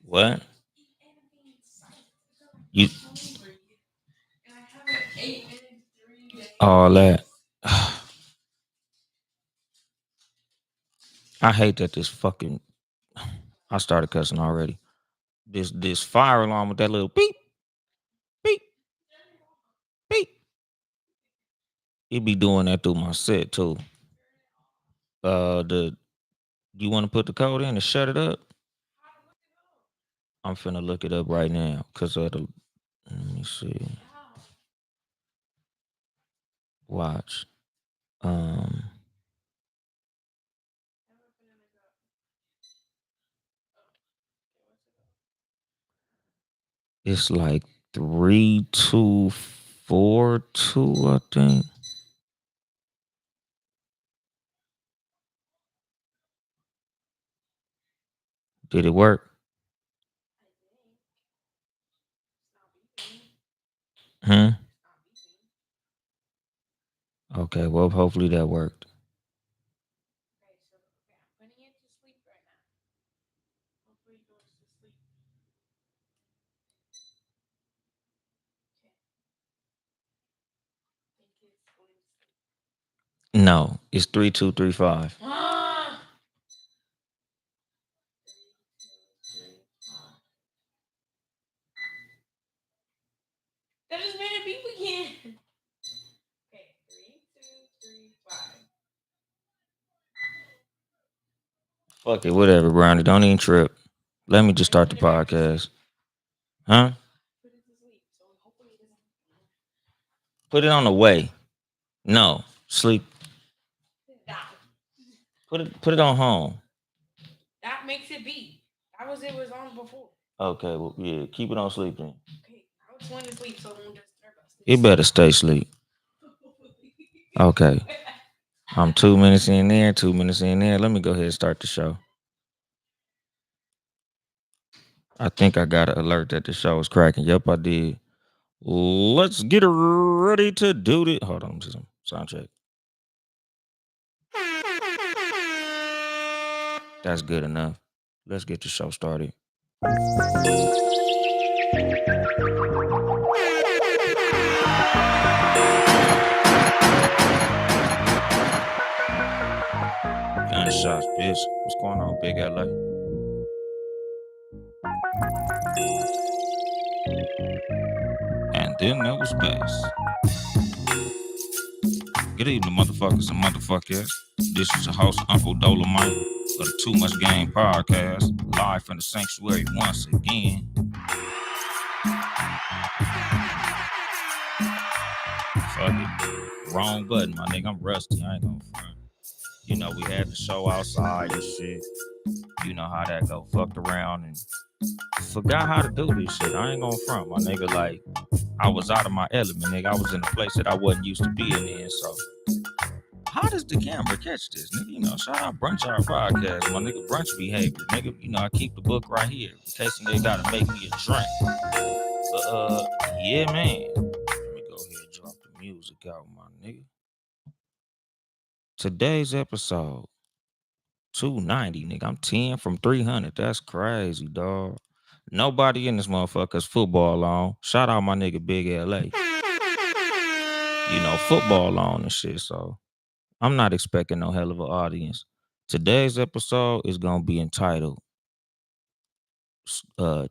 What? You all that. I hate that this fucking. I started cussing already. This fire alarm with that little beep beep beep. It be doing that through my set too. The you want to put the code in to shut it up? I'm finna look it up right now because of the. Let me see. Watch. Um, it's like 3242. I think. Did it work? Hmm. Okay. Well, hopefully that worked. No, it's 3235. Fuck it, whatever, Brownie. Don't even trip. Let me just start the podcast. Huh? Put it on the way. No, sleep. Put it on home. Okay, well, yeah, keep it on sleeping. It better stay asleep. Okay, I'm 2 minutes in there, 2 minutes in there. Let me go ahead and start the show. I think I got an alert that the show is cracking. Yep, I did. Let's get ready to do this. Hold on, just some sound check. That's good enough. Let's get the show started. Gunshots, bitch. What's going on, Big LA? And then there was bass. Good evening, motherfuckers and motherfuckers. This is your host, Uncle Dolemite of the Too Much Game Podcast, live from the sanctuary once again. Fuck it. Wrong button, my nigga. I'm rusty. I ain't gonna front. You know, we had the show outside and shit. You know how that go. Fucked around and forgot how to do this shit. I ain't gonna front, my nigga. Like, I was out of my element, nigga. I was in a place that I wasn't used to being in, so how does the camera catch this, nigga? You know, shout out Brunch Hour Podcast, my nigga. Brunch behavior, nigga. You know, I keep the book right here in case they gotta make me a drink. But yeah, man. Let me go ahead and drop the music out, my nigga. Today's episode 290, nigga. I'm 10 from 300. That's crazy, dog. Nobody in this motherfucker's football on. Shout out my nigga Big LA. You know, football on and shit. So I'm not expecting no hell of an audience. Today's episode is gonna be entitled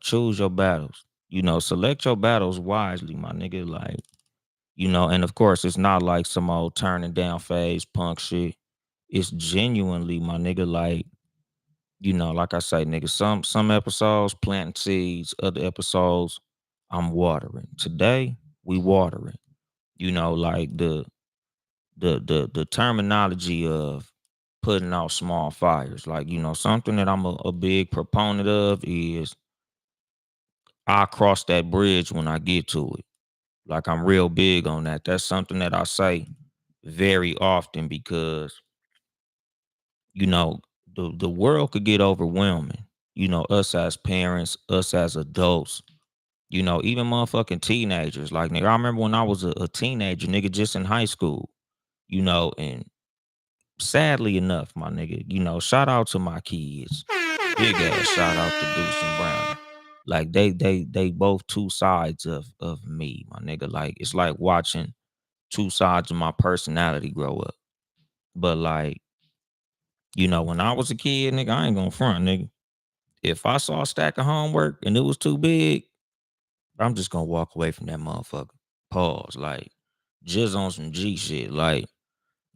Choose Your Battles. You know, select your battles wisely, my nigga. Like, you know, and of course it's not like some old turning down phase punk shit. It's genuinely, my nigga, like, you know, like I say, nigga, some episodes planting seeds, other episodes I'm watering. Today, we watering. You know, like the terminology of putting out small fires. Like, you know, something that I'm a big proponent of is I cross that bridge when I get to it. Like, I'm real big on that. That's something that I say very often because, you know, the world could get overwhelming. You know, us as parents, us as adults, you know, even motherfucking teenagers. Like, nigga, I remember when I was a teenager, nigga, just in high school, you know, and sadly enough, my nigga, you know, shout out to my kids. Big ass shout out to Deuce and Brownie. Like they both two sides of me, my nigga. Like it's like watching two sides of my personality grow up. But like, when I was a kid, nigga, I ain't gonna front, nigga. If I saw a stack of homework and it was too big, I'm just gonna walk away from that motherfucker. Pause. Like, just on some G shit. Like,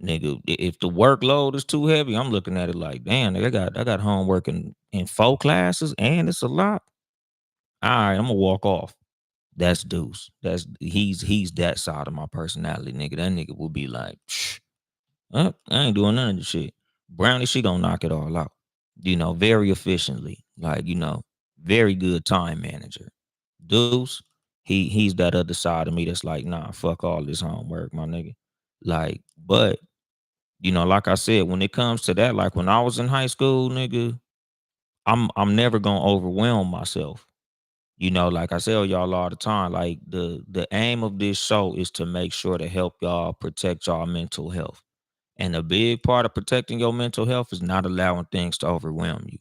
nigga, if the workload is too heavy, I'm looking at it like, damn, nigga, I got homework in 4 classes and it's a lot. All right, I'm gonna walk off. That's Deuce. He's that side of my personality, nigga. That nigga will be like, "Shh, I ain't doing none of this shit." Brownie, she gonna knock it all out. Very efficiently. Like, very good time manager. Deuce, he's that other side of me that's like, nah, fuck all this homework, my nigga. Like, but like I said, when it comes to that, like when I was in high school, nigga, I'm never gonna overwhelm myself. Like I tell y'all all the time, like the aim of this show is to make sure to help y'all protect y'all mental health. And a big part of protecting your mental health is not allowing things to overwhelm you.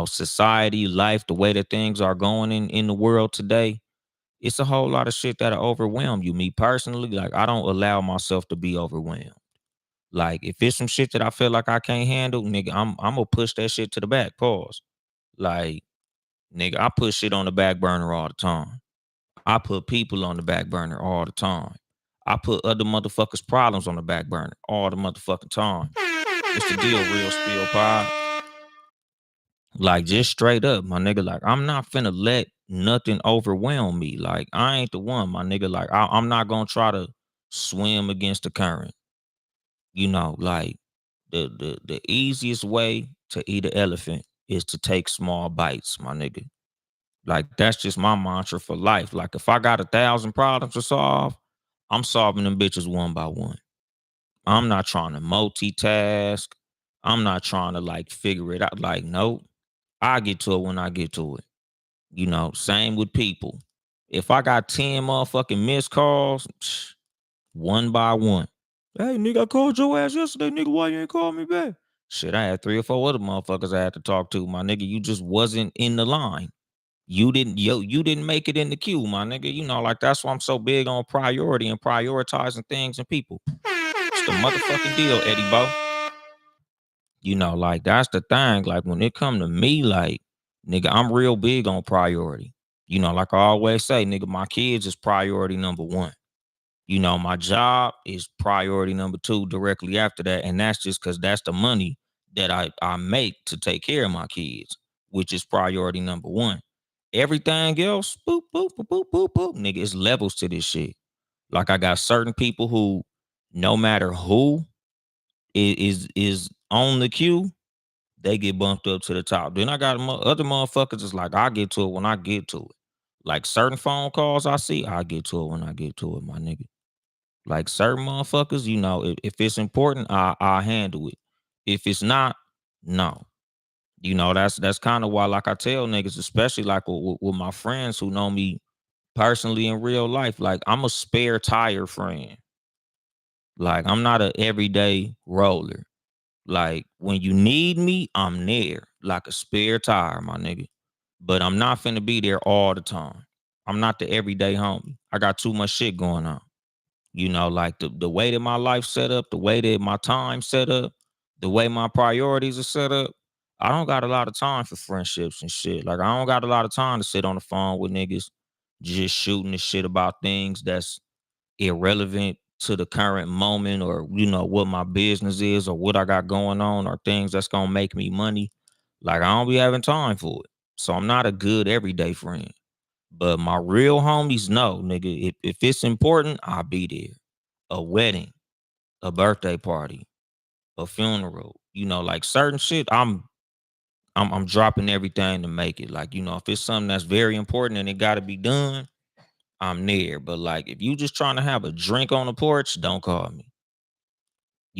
Society, life, the way that things are going in the world today, it's a whole lot of shit that'll overwhelm you. Me personally, like I don't allow myself to be overwhelmed. Like if it's some shit that I feel like I can't handle, nigga, I'm gonna push that shit to the back. Pause. Like, nigga, I put shit on the back burner all the time. I put people on the back burner all the time. I put other motherfuckers' problems on the back burner all the motherfucking time. What's the deal, real spill pod? Like just straight up, my nigga. Like I'm not finna let nothing overwhelm me. Like I ain't the one, my nigga. Like I'm not gonna try to swim against the current. Like the easiest way to eat an elephant is to take small bites, my nigga. Like that's just my mantra for life. Like if I got 1,000 problems to solve, I'm solving them bitches one by one. I'm not trying to multitask. I'm not trying to like figure it out. Like, nope. I get to it when I get to it. Same with people. If I got 10 motherfucking missed calls, one by one. Hey, nigga, I called your ass yesterday, nigga. Why you ain't call me back? Shit, I had 3 or 4 other motherfuckers I had to talk to, my nigga. You just wasn't in the line. You didn't make it in the queue, my nigga. Like that's why I'm so big on priority and prioritizing things and people. It's the motherfucking deal, Eddie Bo. Like that's the thing. Like when it come to me, like, nigga, I'm real big on priority. Like I always say, nigga, my kids is priority number one. My job is priority number two directly after that. And that's just because that's the money that I make to take care of my kids, which is priority number one. Everything else, boop, boop, boop, boop, boop, boop. Nigga, it's levels to this shit. Like I got certain people who, no matter who is on the queue, they get bumped up to the top. Then I got other motherfuckers is like, I get to it when I get to it. Like certain phone calls I see, I get to it when I get to it, my nigga. Like certain motherfuckers, if it's important, I handle it. If it's not, no. That's kind of why, like I tell niggas, especially like with my friends who know me personally in real life, like I'm a spare tire friend. Like I'm not a everyday roller. Like when you need me, I'm there, like a spare tire, my nigga. But I'm not finna be there all the time. I'm not the everyday homie. I got too much shit going on. Like the way that my life set up, the way that my time set up, the way my priorities are set up, I don't got a lot of time for friendships and shit. Like I don't got a lot of time to sit on the phone with niggas just shooting the shit about things that's irrelevant to the current moment, or what my business is or what I got going on, or things that's gonna make me money. Like I don't be having time for it. So I'm not a good everyday friend. But my real homies know, nigga, if it's important, I'll be there. A wedding, a birthday party, a funeral, like certain shit, I'm dropping everything to make it. Like, if it's something that's very important and it gotta be done, I'm there. But like if you just trying to have a drink on the porch, don't call me.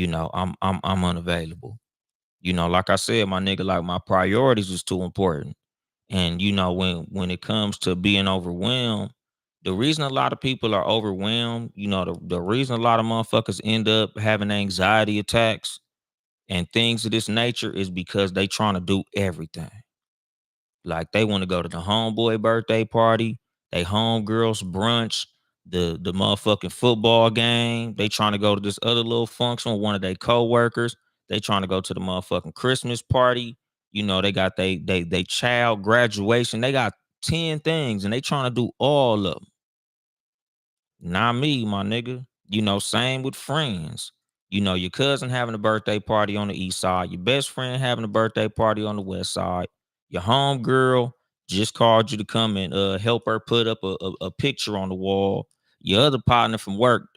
I'm unavailable. Like I said, my nigga, like my priorities is too important. And when it comes to being overwhelmed, the reason a lot of people are overwhelmed, the reason a lot of motherfuckers end up having anxiety attacks and things of this nature is because they trying to do everything. Like they want to go to the homeboy birthday party, they homegirls brunch, the motherfucking football game. They trying to go to this other little function with one of their coworkers. They trying to go to the motherfucking Christmas party. You know, they got they child graduation. They got 10 things and they trying to do all of them. Not me, my nigga. You know, same with friends. You know, your cousin having a birthday party on the east side, your best friend having a birthday party on the west side, your home girl just called you to come and help her put up a picture on the wall. Your other partner from work,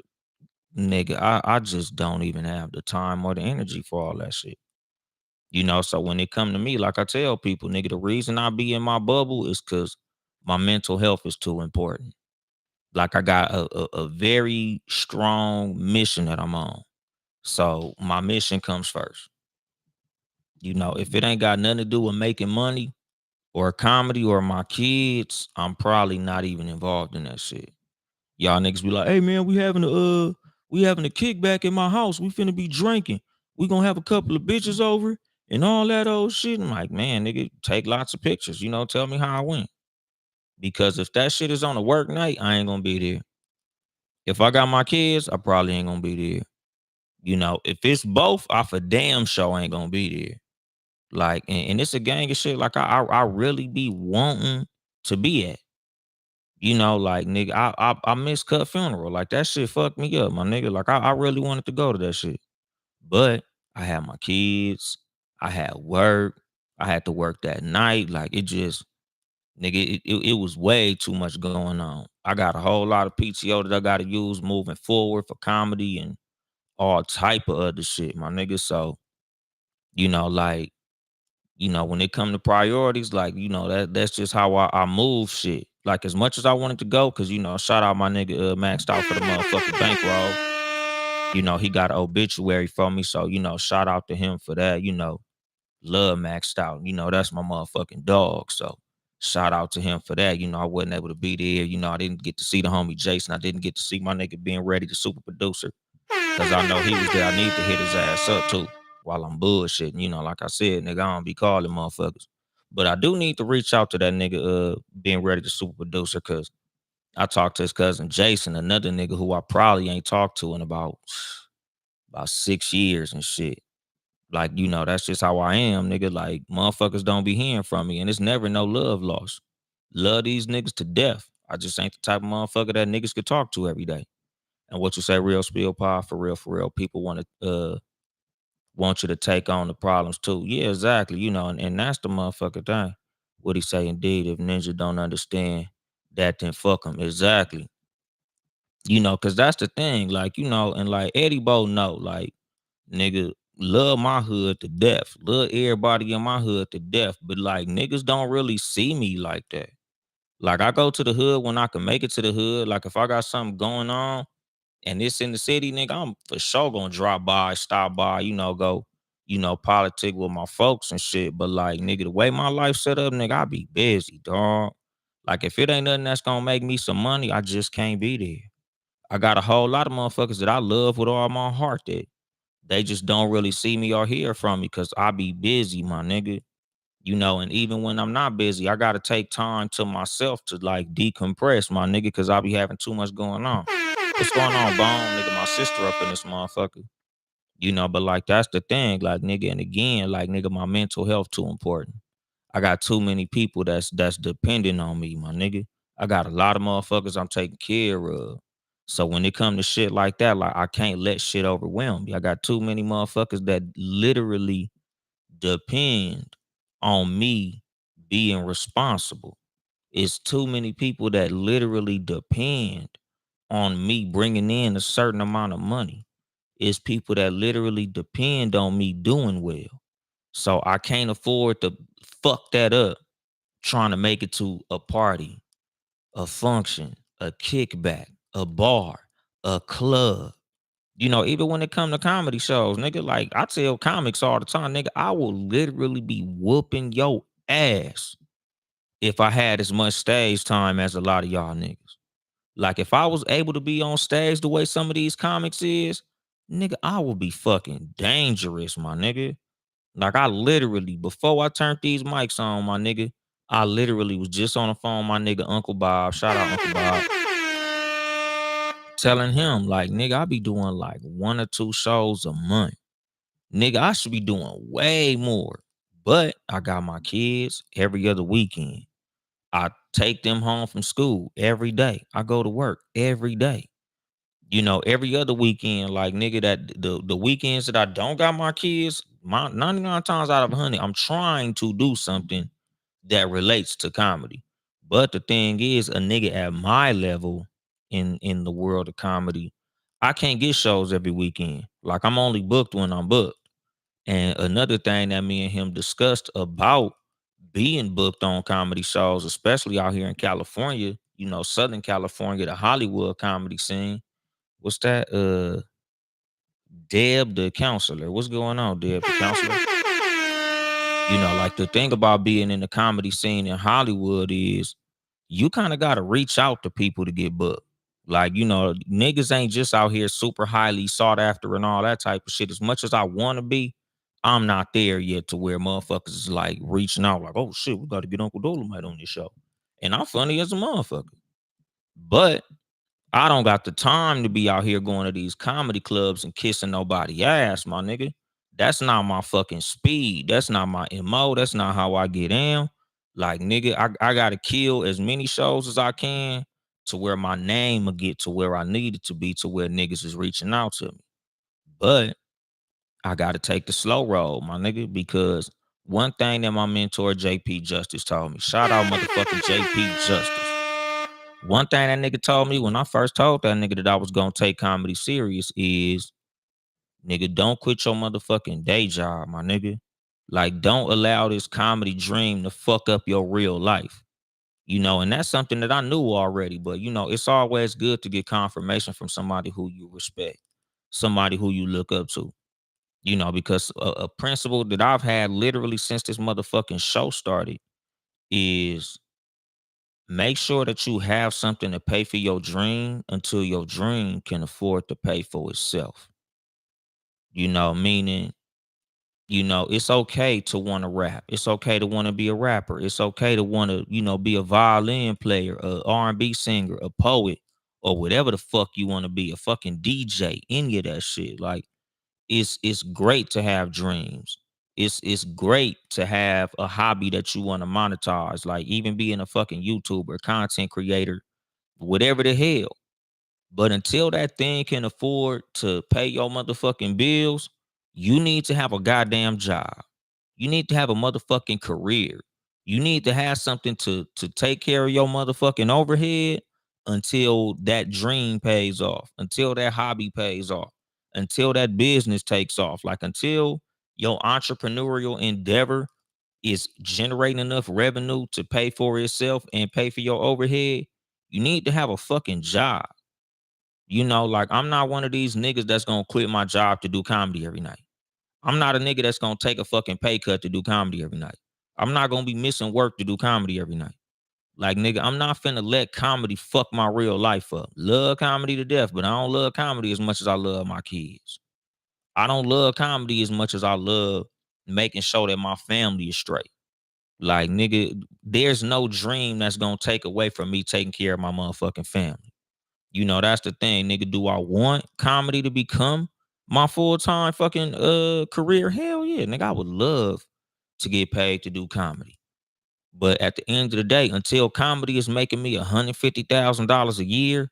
nigga, I just don't even have the time or the energy for all that shit. You know, so when it come to me, like I tell people, nigga, the reason I be in my bubble is because my mental health is too important. Like I got a very strong mission that I'm on. So my mission comes first. You know, if it ain't got nothing to do with making money or comedy or my kids, I'm probably not even involved in that shit. Y'all niggas be like, hey man, we having a kickback in my house. We finna be drinking. We gonna have a couple of bitches over and all that old shit. I'm like, man, nigga, take lots of pictures. You know, tell me how I went. Because if that shit is on a work night, I ain't gonna be there. If I got my kids, I probably ain't gonna be there. You know, if it's both, I for damn sure ain't gonna be there. Like, and it's a gang of shit. Like, I really be wanting to be at. You know, like nigga, I miss cut funeral. Like that shit fucked me up, my nigga. Like I really wanted to go to that shit, but I had my kids, I had work, I had to work that night. Like it just, nigga, it was way too much going on. I got a whole lot of PTO that I got to use moving forward for comedy and all type of other shit, my nigga. So, you know, like, you know, when it come to priorities, like, you know, that's just how I move shit. Like as much as I wanted to go, cause you know, shout out my nigga maxed out for the motherfucking bankroll. You know, he got an obituary for me. So, you know, shout out to him for that. You know, love maxed out. You know, that's my motherfucking dog. So shout out to him for that. You know, I wasn't able to be there. You know, I didn't get to see the homie Jason. I didn't get to see my nigga being ready, the super producer. Cause I know he was there. I need to hit his ass up too while I'm bullshitting. You know, like I said, nigga, I don't be calling motherfuckers. But I do need to reach out to that nigga being ready to super producer because I talked to his cousin Jason, another nigga who I probably ain't talked to in about 6 years and shit. Like, you know, that's just how I am, nigga. Like, motherfuckers don't be hearing from me, and it's never no love lost. Love these niggas to death. I just ain't the type of motherfucker that niggas could talk to every day. And what you say, real spill pie, for real, for real. People want you to take on the problems too. Yeah, exactly. You know, and that's the motherfucker thing. What he say, indeed, if ninja don't understand that, then fuck him. Exactly. You know, cause that's the thing. Like, you know, and like Eddie Bo know, like, nigga, love my hood to death. Love everybody in my hood to death. But like niggas don't really see me like that. Like I go to the hood when I can make it to the hood. Like if I got something going on, and it's in the city, nigga, I'm for sure gonna drop by, stop by, you know, go, you know, politic with my folks and shit. But like, nigga, the way my life set up, nigga, I be busy, dog. Like if it ain't nothing that's gonna make me some money, I just can't be there. I got a whole lot of motherfuckers that I love with all my heart that they just don't really see me or hear from me because I be busy, my nigga. You know, and even when I'm not busy, I gotta take time to myself to like decompress, my nigga, because I be having too much going on. What's going on, Bone? Nigga, my sister up in this motherfucker. You know, but like that's the thing, like nigga, and again, like nigga, my mental health too important. I got too many people that's dependent on me, my nigga. I got a lot of motherfuckers I'm taking care of. So when it come to shit like that, like I can't let shit overwhelm me. I got too many motherfuckers that literally depend on me being responsible. It's too many people that literally depend on me bringing in a certain amount of money. It's people that literally depend on me doing well. So I can't afford to fuck that up trying to make it to a party, a function, a kickback, a bar, a club. You know, even when it come to comedy shows, nigga, like I tell comics all the time, nigga, I will literally be whooping your ass if I had as much stage time as a lot of y'all niggas. Like if I was able to be on stage the way some of these comics is, Nigga, I will be fucking dangerous, my nigga. Like I literally, before I turned these mics on, my nigga, I literally was just on the phone, my nigga Uncle Bob. Shout out Uncle Bob. Telling him, like, nigga, I be doing like 1 or 2 shows a month. Nigga, I should be doing way more. But I got my kids every other weekend. I take them home from school every day. I go to work every day. Every other weekend, like nigga, that the weekends that I don't got my kids, my 99 times out of 100, I'm trying to do something that relates to comedy. But the thing is, a nigga at my level in the world of comedy, I can't get shows every weekend. Like I'm only booked when I'm booked. And another thing that me and him discussed about being booked on comedy shows, especially out here in California, Southern California, the Hollywood comedy scene. What's that? Deb the counselor. What's going on, Deb the counselor? Like the thing about being in the comedy scene in Hollywood is you kind of got to reach out to people to get booked. Like, niggas ain't just out here super highly sought after and all that type of shit. As much as I want to be, I'm not there yet to where motherfuckers is like reaching out, like, oh shit, we got to get Uncle Dolemite on this show. And I'm funny as a motherfucker. But I don't got the time to be out here going to these comedy clubs and kissing nobody ass, my nigga. That's not my fucking speed. That's not my MO. That's not how I get in. Like, nigga, I gotta kill as many shows as I can to where my name will get to where I need it to be, to where niggas is reaching out to me. But I gotta take the slow road, my nigga, because one thing that my mentor JP Justice told me, shout out motherfucking JP Justice. One thing that nigga told me when I first told that nigga that I was gonna take comedy serious is, nigga, don't quit your motherfucking day job, my nigga. Like, don't allow this comedy dream to fuck up your real life. And that's something that I knew already, but it's always good to get confirmation from somebody who you respect, somebody who you look up to. Because a principle that I've had literally since this motherfucking show started is make sure that you have something to pay for your dream until your dream can afford to pay for itself. Meaning, it's okay to want to rap. It's okay to want to be a rapper. It's okay to want to, be a violin player, a R&B singer, a poet, or whatever the fuck you want to be, a fucking DJ, any of that shit. Like, it's great to have dreams. It's great to have a hobby that you want to monetize, like even being a fucking YouTuber, content creator, whatever the hell. But until that thing can afford to pay your motherfucking bills, you need to have a goddamn job. You need to have a motherfucking career. You need to have something to take care of your motherfucking overhead until that dream pays off, until that hobby pays off, until that business takes off. Like until your entrepreneurial endeavor is generating enough revenue to pay for itself and pay for your overhead, you need to have a fucking job. Like I'm not one of these niggas that's gonna quit my job to do comedy every night. I'm not a nigga that's gonna take a fucking pay cut to do comedy every night. I'm not gonna be missing work to do comedy every night. Like, nigga, I'm not finna let comedy fuck my real life up. Love comedy to death, but I don't love comedy as much as I love my kids. I don't love comedy as much as I love making sure that my family is straight. Like, nigga, there's no dream that's gonna take away from me taking care of my motherfucking family. That's the thing, nigga. Do I want comedy to become my full-time fucking career? Hell yeah, nigga. I would love to get paid to do comedy. But at the end of the day, until comedy is making me $150,000 a year,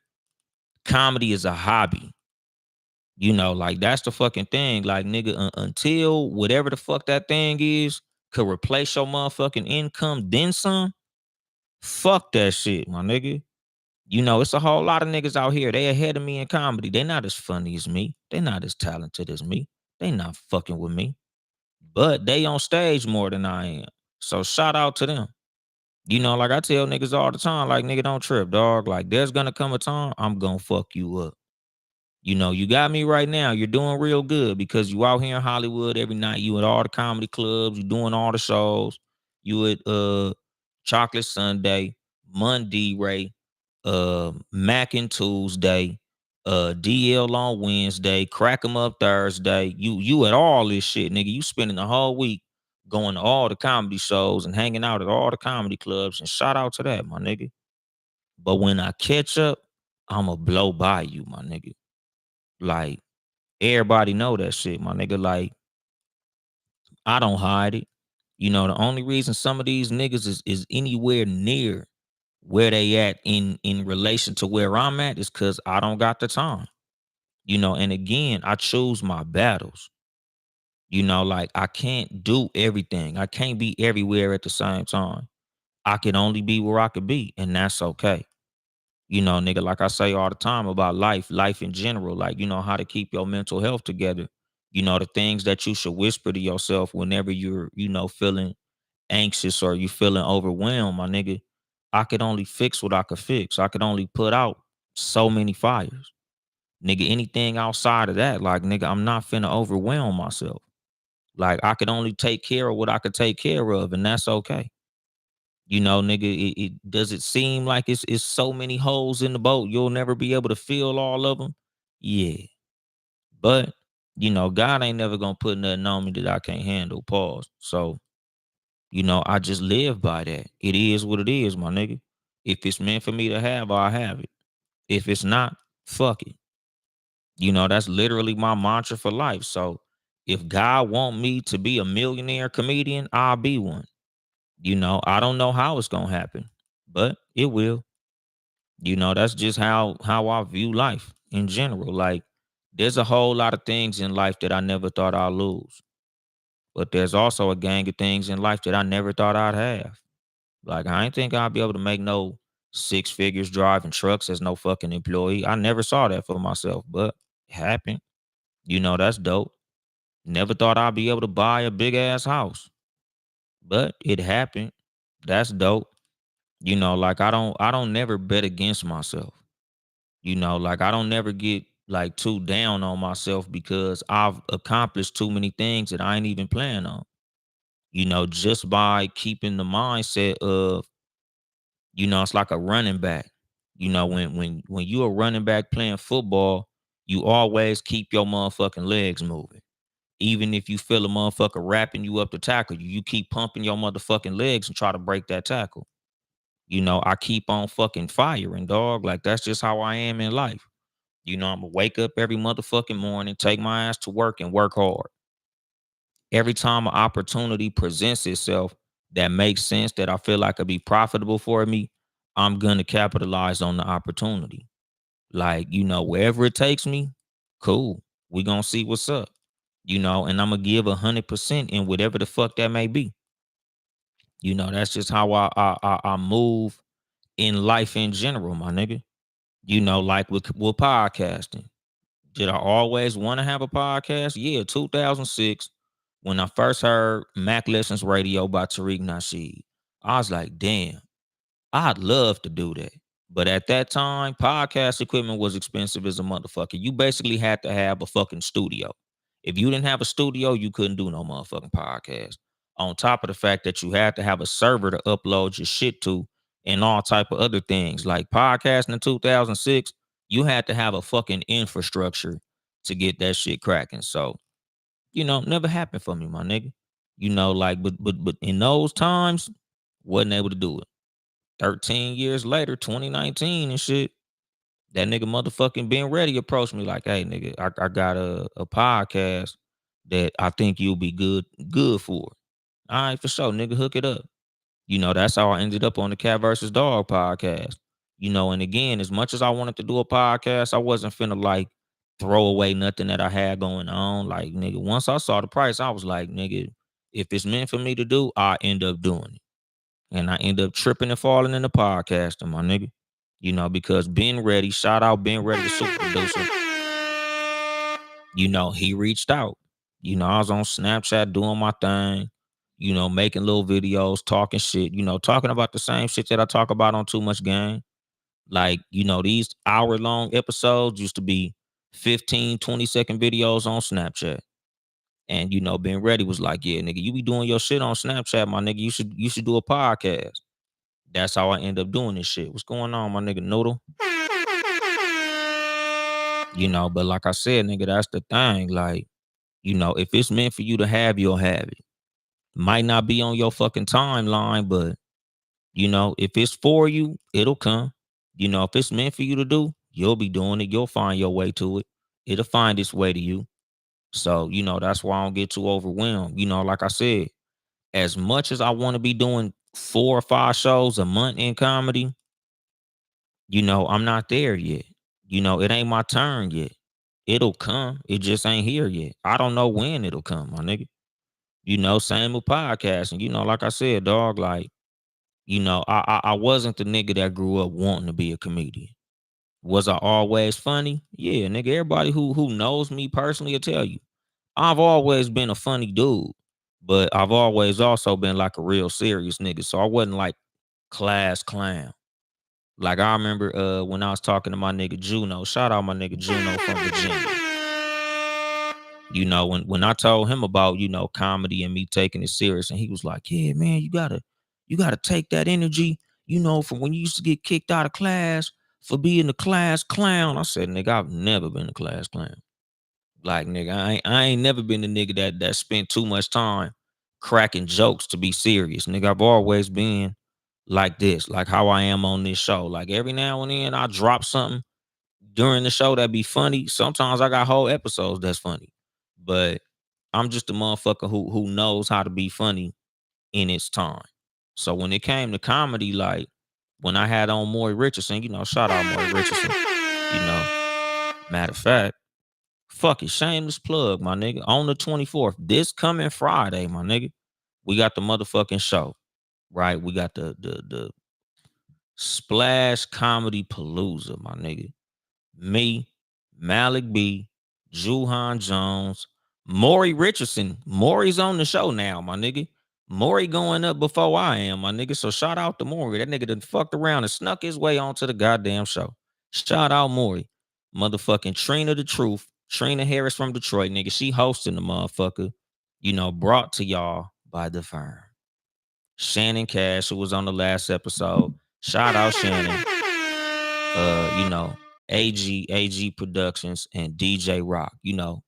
comedy is a hobby. Like that's the fucking thing. Like, nigga, until whatever the fuck that thing is could replace your motherfucking income, then some, fuck that shit, my nigga. It's a whole lot of niggas out here. They ahead of me in comedy. They not as funny as me. They not as talented as me. They not fucking with me. But they on stage more than I am. So shout out to them. Like I tell niggas all the time, like, nigga, don't trip, dog. Like, there's gonna come a time I'm gonna fuck you up. You got me right now. You're doing real good because you out here in Hollywood every night. You at all the comedy clubs. You doing all the shows. You at Chocolate Sunday, Monday Ray, Mac and Tuesday, DL on Wednesday, crack 'em up Thursday. You at all this shit, nigga. You spending the whole week going to all the comedy shows and hanging out at all the comedy clubs. And shout out to that, my nigga. But when I catch up, I'ma blow by you, my nigga. Like, everybody know that shit, my nigga. Like, I don't hide it. You know, the only reason some of these niggas is anywhere near where they at in relation to where I'm at is because I don't got the time. You know, and again, I choose my battles. You know, like I can't do everything. I can't be everywhere at the same time. I can only be where I could be, and that's okay. You know, nigga, like I say all the time about life in general, like, you know, how to keep your mental health together. You know, the things that you should whisper to yourself whenever you're, you know, feeling anxious or you feeling overwhelmed, my nigga. I could only fix what I could fix. I could only put out so many fires. Nigga, anything outside of that, like, nigga, I'm not finna overwhelm myself. Like, I could only take care of what I could take care of, and that's okay. You know, nigga, it does it seem like it's so many holes in the boat, you'll never be able to fill all of them? Yeah. But, you know, God ain't never gonna put nothing on me that I can't handle. Pause. So, you know, I just live by that. It is what it is, my nigga. If it's meant for me to have, I'll have it. If it's not, fuck it. You know, that's literally my mantra for life. So if God want me to be a millionaire comedian, I'll be one. You know, I don't know how it's gonna happen, but it will. You know, that's just how I view life in general. Like, there's a whole lot of things in life that I never thought I'd lose. But there's also a gang of things in life that I never thought I'd have. Like, I ain't think I'd be able to make no six figures driving trucks as no fucking employee. I never saw that for myself, but it happened. You know, that's dope. Never thought I'd be able to buy a big ass house, but it happened. That's dope. You know, like I don't never bet against myself. You know, like I don't never get like too down on myself because I've accomplished too many things that I ain't even plan on. You know, just by keeping the mindset of, you know, it's like a running back. You know, when you a running back playing football, you always keep your motherfucking legs moving. Even if you feel a motherfucker wrapping you up to tackle you, you keep pumping your motherfucking legs and try to break that tackle. You know, I keep on fucking firing, dog. Like, that's just how I am in life. You know, I'm gonna wake up every motherfucking morning, take my ass to work and work hard. Every time an opportunity presents itself that makes sense, that I feel like could be profitable for me, I'm gonna capitalize on the opportunity. Like, you know, wherever it takes me, cool. We gonna see what's up. You know, and I'm gonna give 100% in whatever the fuck that may be. You know, that's just how I move in life in general, my nigga. You know, like with podcasting. Did I always want to have a podcast? Yeah, 2006, when I first heard Mac Lessons Radio by Tariq Nasheed, I was like, damn, I'd love to do that. But at that time, podcast equipment was expensive as a motherfucker. You basically had to have a fucking studio. If you didn't have a studio, you couldn't do no motherfucking podcast. On top of the fact that you had to have a server to upload your shit to and all type of other things. Like podcasting in 2006, you had to have a fucking infrastructure to get that shit cracking. So, you know, never happened for me, my nigga. You know, like, but in those times, wasn't able to do it. 13 years later, 2019 and shit, that nigga motherfucking Ben Ready approached me like, hey nigga, I got a podcast that I think you'll be good for. All right, for sure, nigga, hook it up. You know, that's how I ended up on the Cat versus Dog podcast. You know, and again, as much as I wanted to do a podcast, I wasn't finna like throw away nothing that I had going on. Like, nigga, once I saw the price, I was like, nigga, if it's meant for me to do, I end up doing it. And I end up tripping and falling in the podcasting, my nigga. You know, because Ben Ready, shout out Ben Ready, the super producer. You know, he reached out. You know, I was on Snapchat doing my thing, you know, making little videos, talking shit, you know, talking about the same shit that I talk about on Too Much Game. Like, you know, these hour-long episodes used to be 15, 20-second videos on Snapchat. And, you know, Ben Ready was like, yeah, nigga, you be doing your shit on Snapchat, my nigga. You should do a podcast. That's how I end up doing this shit. What's going on, my nigga Noodle? But like I said, nigga, that's the thing. Like, if it's meant for you to have, you'll have it. Might not be on your fucking timeline, but if it's for you, it'll come. If it's meant for you to do, you'll be doing it. You'll find your way to it. It'll find its way to you. So, that's why I don't get too overwhelmed. Like I said, as much as I want to be doing 4 or 5 shows a month in comedy, I'm not there yet. It ain't my turn yet. It'll come. It just ain't here yet. I don't know when it'll come, my nigga. Same with podcasting. Like I said, dog, like, I wasn't the nigga that grew up wanting to be a comedian. Was I always funny? Yeah, nigga. Everybody who knows me personally will tell you. I've always been a funny dude, but I've always also been like a real serious nigga. So I wasn't like class clown. Like I remember when I was talking to my nigga Juno, shout out my nigga Juno from Virginia. When I told him about, comedy and me taking it serious, and he was like, yeah, man, you gotta take that energy, from when you used to get kicked out of class for being the class clown. I said, nigga, I've never been a class clown. Like, nigga, I ain't never been the nigga that spent too much time cracking jokes to be serious. Nigga, I've always been like this, like how I am on this show. Like every now and then I drop something during the show that be funny. Sometimes I got whole episodes that's funny. But I'm just a motherfucker who knows how to be funny in its time. So when it came to comedy, like when I had on Maury Richardson, shout out Maury Richardson. Matter of fact, fuck it, shameless plug, my nigga. On the 24th, this coming Friday, my nigga, we got the motherfucking show, right? We got the Splash Comedy Palooza, my nigga. Me, Malik B, Juhan Jones, Maury Richardson. Maury's on the show now, my nigga. Maury going up before I am, my nigga. So shout out to Maury. That nigga done fucked around and snuck his way onto the goddamn show. Shout out Maury. Motherfucking Trina the Truth. Trina Harris from Detroit, nigga. She hosting the motherfucker. Brought to y'all by the firm. Shannon Cash, who was on the last episode. Shout out Shannon. AG Productions and DJ Rock.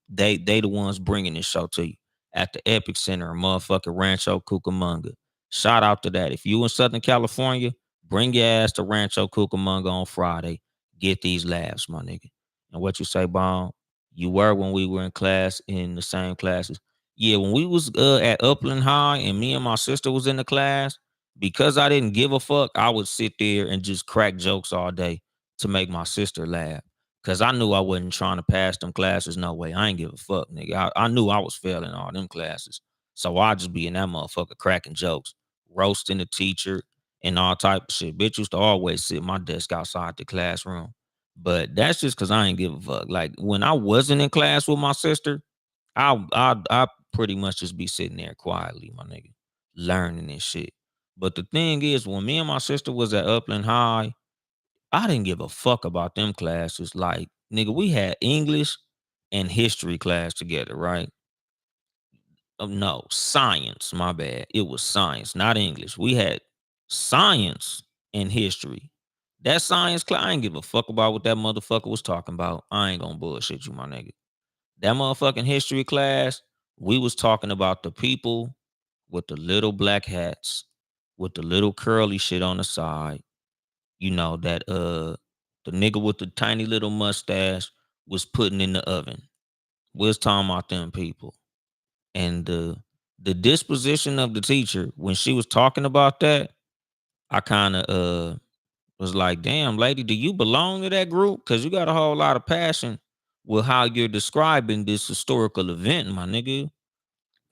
They the ones bringing this show to you at the Epic Center in motherfucking Rancho Cucamonga. Shout out to that. If you in Southern California, bring your ass to Rancho Cucamonga on Friday. Get these laughs, my nigga. And what you say, Bone? You were when we were in class in the same classes. Yeah, when we was at Upland High and me and my sister was in the class, because I didn't give a fuck, I would sit there and just crack jokes all day to make my sister laugh. Cause I knew I wasn't trying to pass them classes. No way. I ain't give a fuck, nigga. I knew I was failing all them classes. So I just be in that motherfucker cracking jokes, roasting the teacher and all type of shit. Bitch used to always sit at my desk outside the classroom. But that's just cause I ain't give a fuck. Like when I wasn't in class with my sister, I pretty much just be sitting there quietly, my nigga, learning and shit. But the thing is, when me and my sister was at Upland High, I didn't give a fuck about them classes. Like, nigga, we had English and history class together, right? No, science, my bad. It was science, not English. We had science and history. That science class, I ain't give a fuck about what that motherfucker was talking about. I ain't gonna bullshit you, my nigga. That motherfucking history class, we was talking about the people with the little black hats, with the little curly shit on the side, that the nigga with the tiny little mustache was putting in the oven. We was talking about them people. And the disposition of the teacher when she was talking about that, I kind of was like, damn, lady, do you belong to that group? Cause you got a whole lot of passion with how you're describing this historical event, my nigga.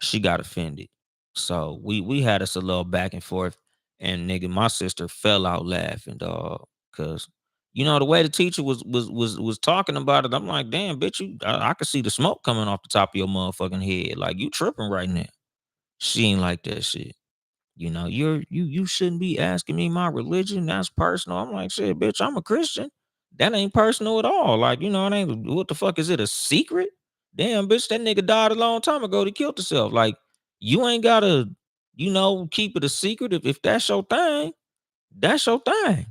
She got offended. So we had us a little back and forth, and nigga, my sister fell out laughing, dog. Cause the way the teacher was talking about it, I'm like, damn, bitch, I could see the smoke coming off the top of your motherfucking head. Like you tripping right now. She ain't like that shit. You shouldn't be asking me my religion. That's personal. I'm like, shit, bitch, I'm a Christian. That ain't personal at all. Like, it ain't what the fuck is it a secret? Damn, bitch, that nigga died a long time ago. He killed himself. Like, you ain't gotta, keep it a secret. If that's your thing, that's your thing.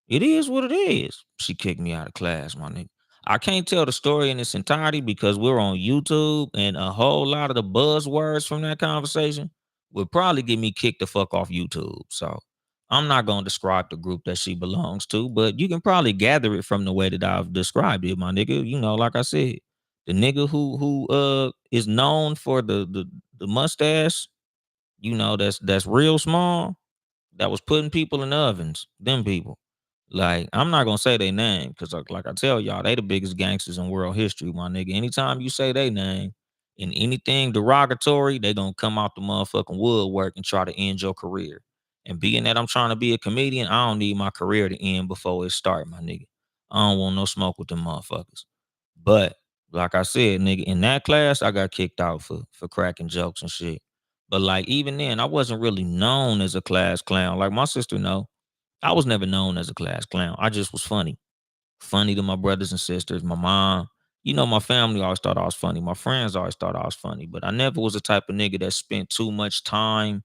It is what it is. She kicked me out of class, my nigga. I can't tell the story in its entirety because we're on YouTube, and a whole lot of the buzzwords from that conversation would probably get me kicked the fuck off YouTube. So I'm not gonna describe the group that she belongs to, but you can probably gather it from the way that I've described it, my nigga. You know, like I said, the nigga who is known for the mustache, you know, that's real small, that was putting people in ovens, them people. Like, I'm not gonna say their name because, like I tell y'all, they the biggest gangsters in world history, my nigga. Anytime you say their name in anything derogatory, they gonna come out the motherfucking woodwork and try to end your career. And being that I'm trying to be a comedian, I don't need my career to end before it start, my nigga. I don't want no smoke with them motherfuckers. But like I said, nigga, in that class, I got kicked out for cracking jokes and shit. But like even then, I wasn't really known as a class clown. Like my sister know, I was never known as a class clown. I just was funny. Funny to my brothers and sisters, my mom. You know, my family always thought I was funny. My friends always thought I was funny. But I never was the type of nigga that spent too much time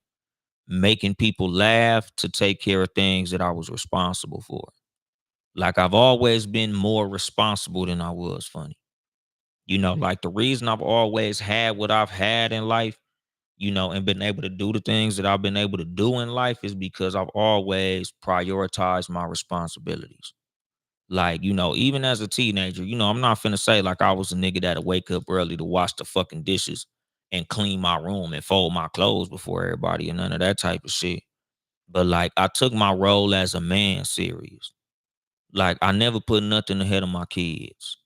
making people laugh to take care of things that I was responsible for. Like I've always been more responsible than I was funny. You know, like the reason I've always had what I've had in life, you know, and been able to do the things that I've been able to do in life is because I've always prioritized my responsibilities. Like, you know, even as a teenager, you know, I'm not finna say like I was a nigga that'll wake up early to wash the fucking dishes and clean my room and fold my clothes before everybody and none of that type of shit. But like I took my role as a man serious. Like I never put nothing ahead of my kids.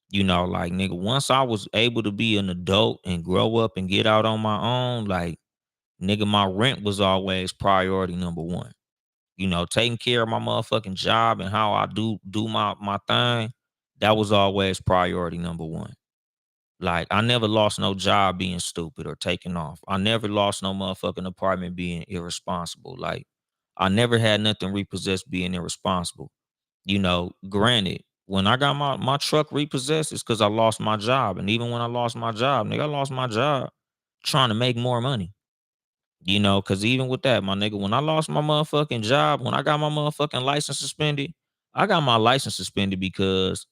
You know, like nigga, once I was able to be an adult and grow up and get out on my own, like nigga, my rent was always priority number one. You know, taking care of my motherfucking job and how I do my thing, that was always priority number one. Like I never lost no job being stupid or taking off. I never lost no motherfucking apartment being irresponsible. Like I never had nothing repossessed being irresponsible. You know, granted, when I got my truck repossessed, it's because I lost my job. And even when I lost my job, nigga, I lost my job trying to make more money. You know, cause even with that, my nigga, when I lost my motherfucking job, when I got my motherfucking license suspended, I got my license suspended because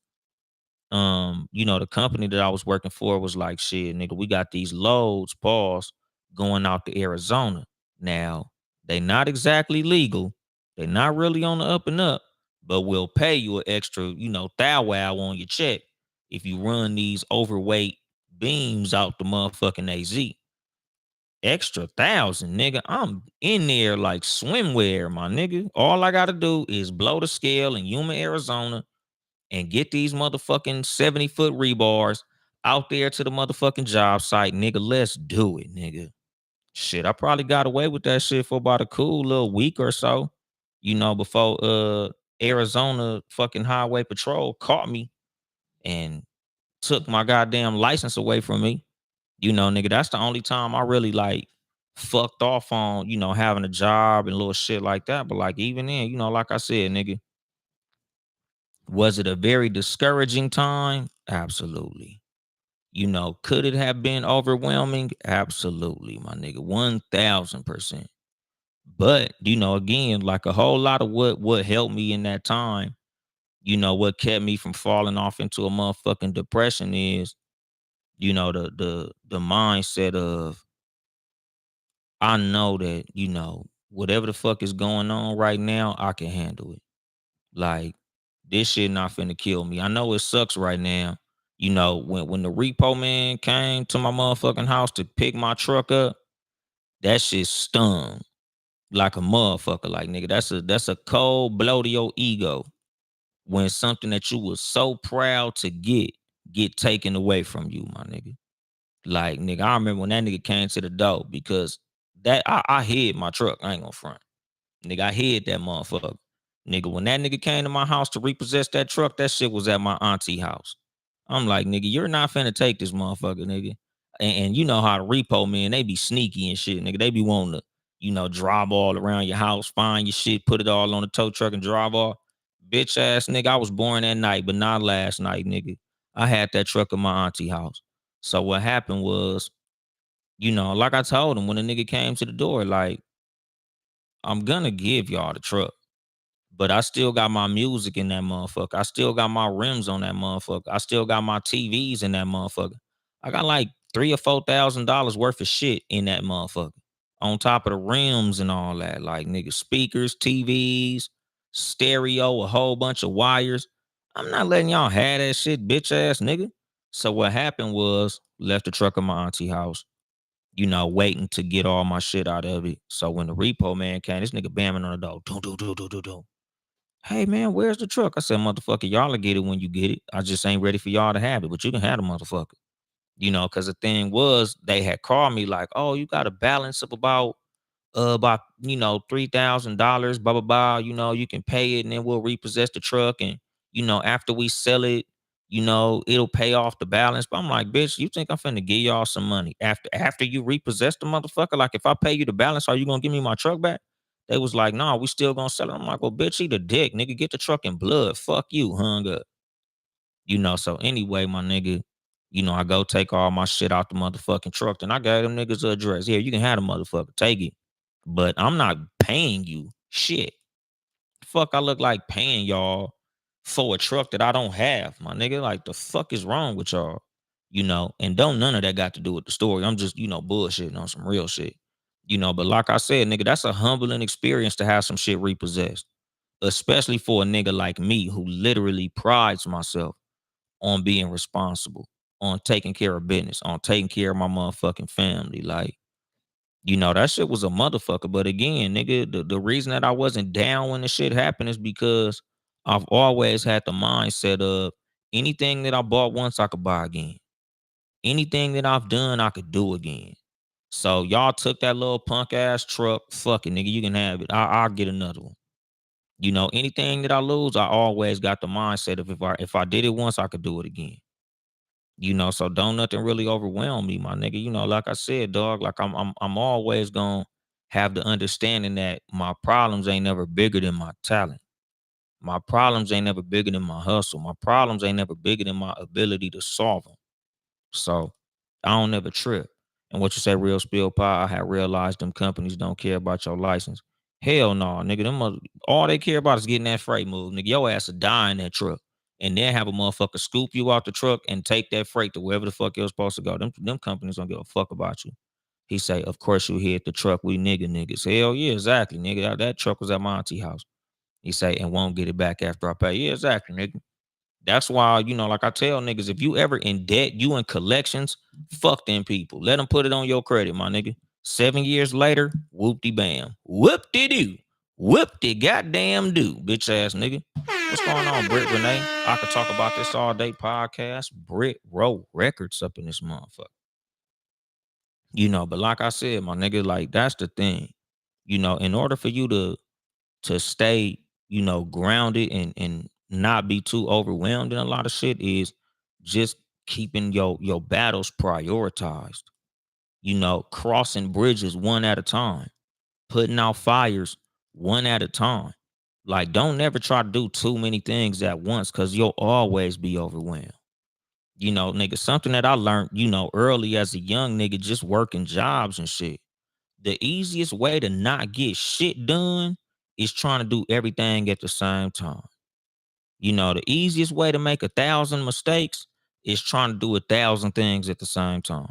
you know, the company that I was working for was like, shit, nigga, we got these loads, pause, going out to Arizona. Now, they not exactly legal. They not really on the up and up, but we'll pay you an extra, you know, thou wow on your check if you run these overweight beams out the motherfucking AZ. Extra thousand, nigga. I'm in there like swimwear, my nigga. All I gotta do is blow the scale in Yuma, Arizona, and get these motherfucking 70-foot rebars out there to the motherfucking job site, nigga. Let's do it, nigga. Shit, I probably got away with that shit for about a cool little week or so, you know, before Arizona fucking highway patrol caught me and took my goddamn license away from me. You know, nigga, that's the only time I really like fucked off on, you know, having a job and little shit like that. But like even then, you know, like I said, nigga, was it a very discouraging time? Absolutely. You know, could it have been overwhelming? Absolutely, my nigga. 1000%. But, you know, again, like a whole lot of what helped me in that time, you know, what kept me from falling off into a motherfucking depression is, you know, the mindset of I know that, you know, whatever the fuck is going on right now, I can handle it. Like, this shit not finna kill me. I know it sucks right now. You know, when the repo man came to my motherfucking house to pick my truck up, that shit stung like a motherfucker. Like, nigga, that's a cold blow to your ego when something that you was so proud to get taken away from you, my nigga. Like, nigga, I remember when that nigga came to the door because that I hid my truck. I ain't gonna front. Nigga, I hid that motherfucker. Nigga, when that nigga came to my house to repossess that truck, that shit was at my auntie house. I'm like, nigga, you're not finna take this motherfucker, nigga. And you know how the repo man, they be sneaky and shit, nigga. They be wanting to, you know, drive all around your house, find your shit, put it all on the tow truck and drive off. Bitch ass nigga, I was born that night, but not last night, nigga. I had that truck at my auntie house. So what happened was, you know, like I told him when the nigga came to the door, like, I'm gonna give y'all the truck. but I still got my music in that motherfucker. I still got my rims on that motherfucker. I still got my TVs in that motherfucker. I got like $3,000 or $4,000 worth of shit in that motherfucker. On top of the rims and all that. Like nigga, speakers, TVs, stereo, a whole bunch of wires. I'm not letting y'all have that shit, bitch ass nigga. So what happened was left the truck at my auntie house, waiting to get all my shit out of it. So when the repo man came, this nigga bamming on the door. Do. Hey man, where's the truck? I said, motherfucker, y'all will get it when you get it. I just ain't ready for y'all to have it, but you can have the motherfucker. Because the thing was, they had called me like, oh, you got a balance of about $3,000, blah blah blah. You can pay it and then we'll repossess the truck, and after we sell it, it'll pay off the balance. But I'm like, bitch, you think I'm finna give y'all some money after you repossess the motherfucker? Like, if I pay you the balance, are you gonna give me my truck back? They was like, nah, we still gonna sell it. I'm like, well, bitch, eat a dick, nigga. Get the truck in blood. Fuck you, hung up. So anyway, my nigga, I go take all my shit out the motherfucking truck. And I gave them niggas the address. Here, you can have the motherfucker. Take it. But I'm not paying you shit. Fuck, I look like paying y'all for a truck that I don't have, my nigga. Like, the fuck is wrong with y'all? And don't none of that got to do with the story. I'm just, bullshitting on some real shit. But like I said, nigga, that's a humbling experience to have some shit repossessed. Especially for a nigga like me who literally prides myself on being responsible, on taking care of business, on taking care of my motherfucking family. Like, that shit was a motherfucker. But again, nigga, the reason that I wasn't down when the shit happened is because I've always had the mindset of anything that I bought once, I could buy again. Anything that I've done, I could do again. So y'all took that little punk ass truck. Fuck it, nigga. You can have it. I'll get another one. Anything that I lose, I always got the mindset of if I did it once, I could do it again. So don't nothing really overwhelm me, my nigga. Like I said, dog, like I'm always gonna have the understanding that my problems ain't never bigger than my talent. My problems ain't never bigger than my hustle. My problems ain't never bigger than my ability to solve them. So I don't never trip. And what you say, real spill pie, I have realized them companies don't care about your license. Hell no, nigga. All they care about is getting that freight move. Nigga, your ass will die in that truck. And then have a motherfucker scoop you out the truck and take that freight to wherever the fuck you're supposed to go. Them companies don't give a fuck about you. He say, of course you hit the truck. We niggas. Hell yeah, exactly, nigga. That truck was at my auntie house. He say, and won't get it back after I pay. Yeah, exactly, nigga. That's why, like I tell niggas, if you ever in debt, you in collections, fuck them people. Let them put it on your credit, my nigga. 7 years later, whoop-de bam. Whoop-de-doo. Whoop-de goddamn do, bitch ass nigga. What's going on, Britt Renee? I could talk about this all day podcast. Britt Row Records up in this motherfucker. But like I said, my nigga, like that's the thing. In order for you to stay, grounded and not be too overwhelmed in a lot of shit is just keeping your battles prioritized. Crossing bridges one at a time, putting out fires one at a time. Like, don't never try to do too many things at once because you'll always be overwhelmed. Nigga, something that I learned, early as a young nigga, just working jobs and shit. The easiest way to not get shit done is trying to do everything at the same time. The easiest way to make 1,000 mistakes is trying to do 1,000 things at the same time.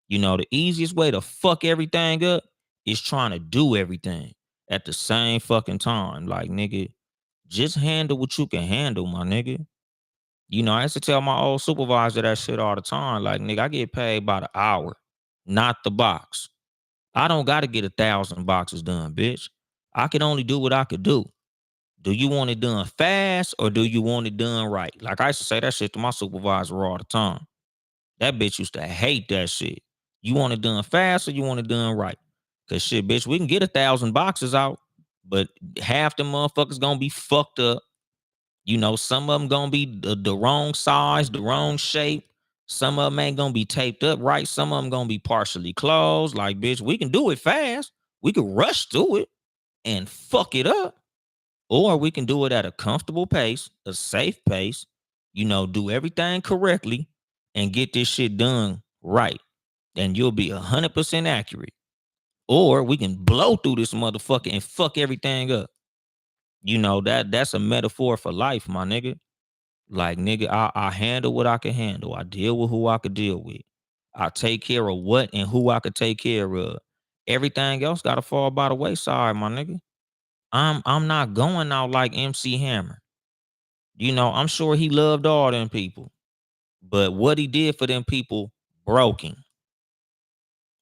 The easiest way to fuck everything up is trying to do everything at the same fucking time. Like, nigga, just handle what you can handle, my nigga. I used to tell my old supervisor that shit all the time. Like, nigga, I get paid by the hour, not the box. I don't got to get 1,000 boxes done, bitch. I can only do what I could do. Do you want it done fast or do you want it done right? Like, I used to say that shit to my supervisor all the time. That bitch used to hate that shit. You want it done fast or you want it done right? Cause shit, bitch, we can get 1,000 boxes out, but half the motherfuckers gonna be fucked up. Some of them gonna be the wrong size, the wrong shape. Some of them ain't gonna be taped up right. Some of them gonna be partially closed. Like, bitch, we can do it fast. We can rush through it and fuck it up. Or we can do it at a comfortable pace, a safe pace, do everything correctly and get this shit done right. And you'll be 100% accurate. Or we can blow through this motherfucker and fuck everything up. That's a metaphor for life, my nigga. Like, nigga, I handle what I can handle. I deal with who I could deal with. I take care of what and who I could take care of. Everything else gotta fall by the wayside, my nigga. I'm not going out like MC Hammer. I'm sure he loved all them people, but what he did for them people broke him.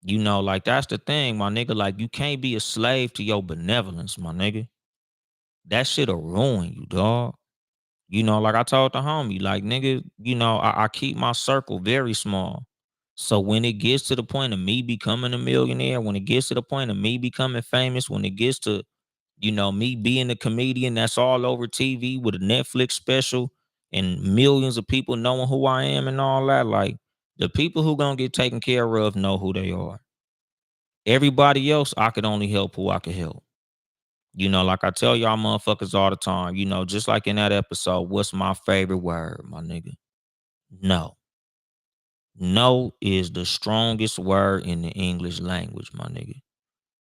Like that's the thing, my nigga. Like you can't be a slave to your benevolence, my nigga. That shit'll ruin you, dog. Like I told the homie, like nigga, I keep my circle very small. So when it gets to the point of me becoming a millionaire, when it gets to the point of me becoming famous, when it gets to, me being a comedian that's all over TV with a Netflix special and millions of people knowing who I am and all that, like the people who gonna get taken care of know who they are. Everybody else, I could only help who I could help. Like I tell y'all motherfuckers all the time, just like in that episode, what's my favorite word, my nigga? No. No is the strongest word in the English language, my nigga.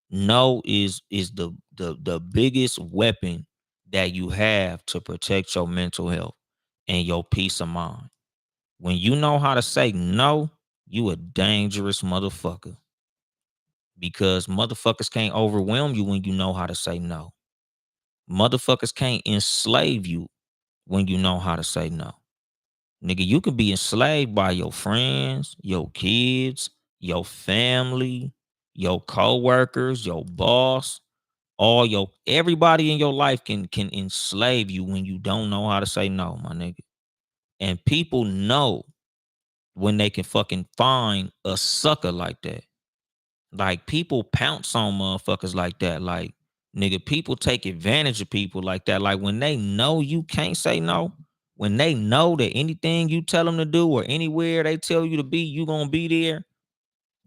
No is the biggest weapon that you have to protect your mental health and your peace of mind. When you know how to say no, you a dangerous motherfucker because motherfuckers can't overwhelm you when you know how to say no. Motherfuckers can't enslave you when you know how to say no. Nigga, you can be enslaved by your friends, your kids, your family, your coworkers, your boss, all your everybody in your life can enslave you when you don't know how to say no, my nigga. And people know when they can fucking find a sucker like that. Like people pounce on motherfuckers like that. Like nigga, people take advantage of people like that. Like when they know you can't say no, when they know that anything you tell them to do or anywhere they tell you to be, you gonna be there.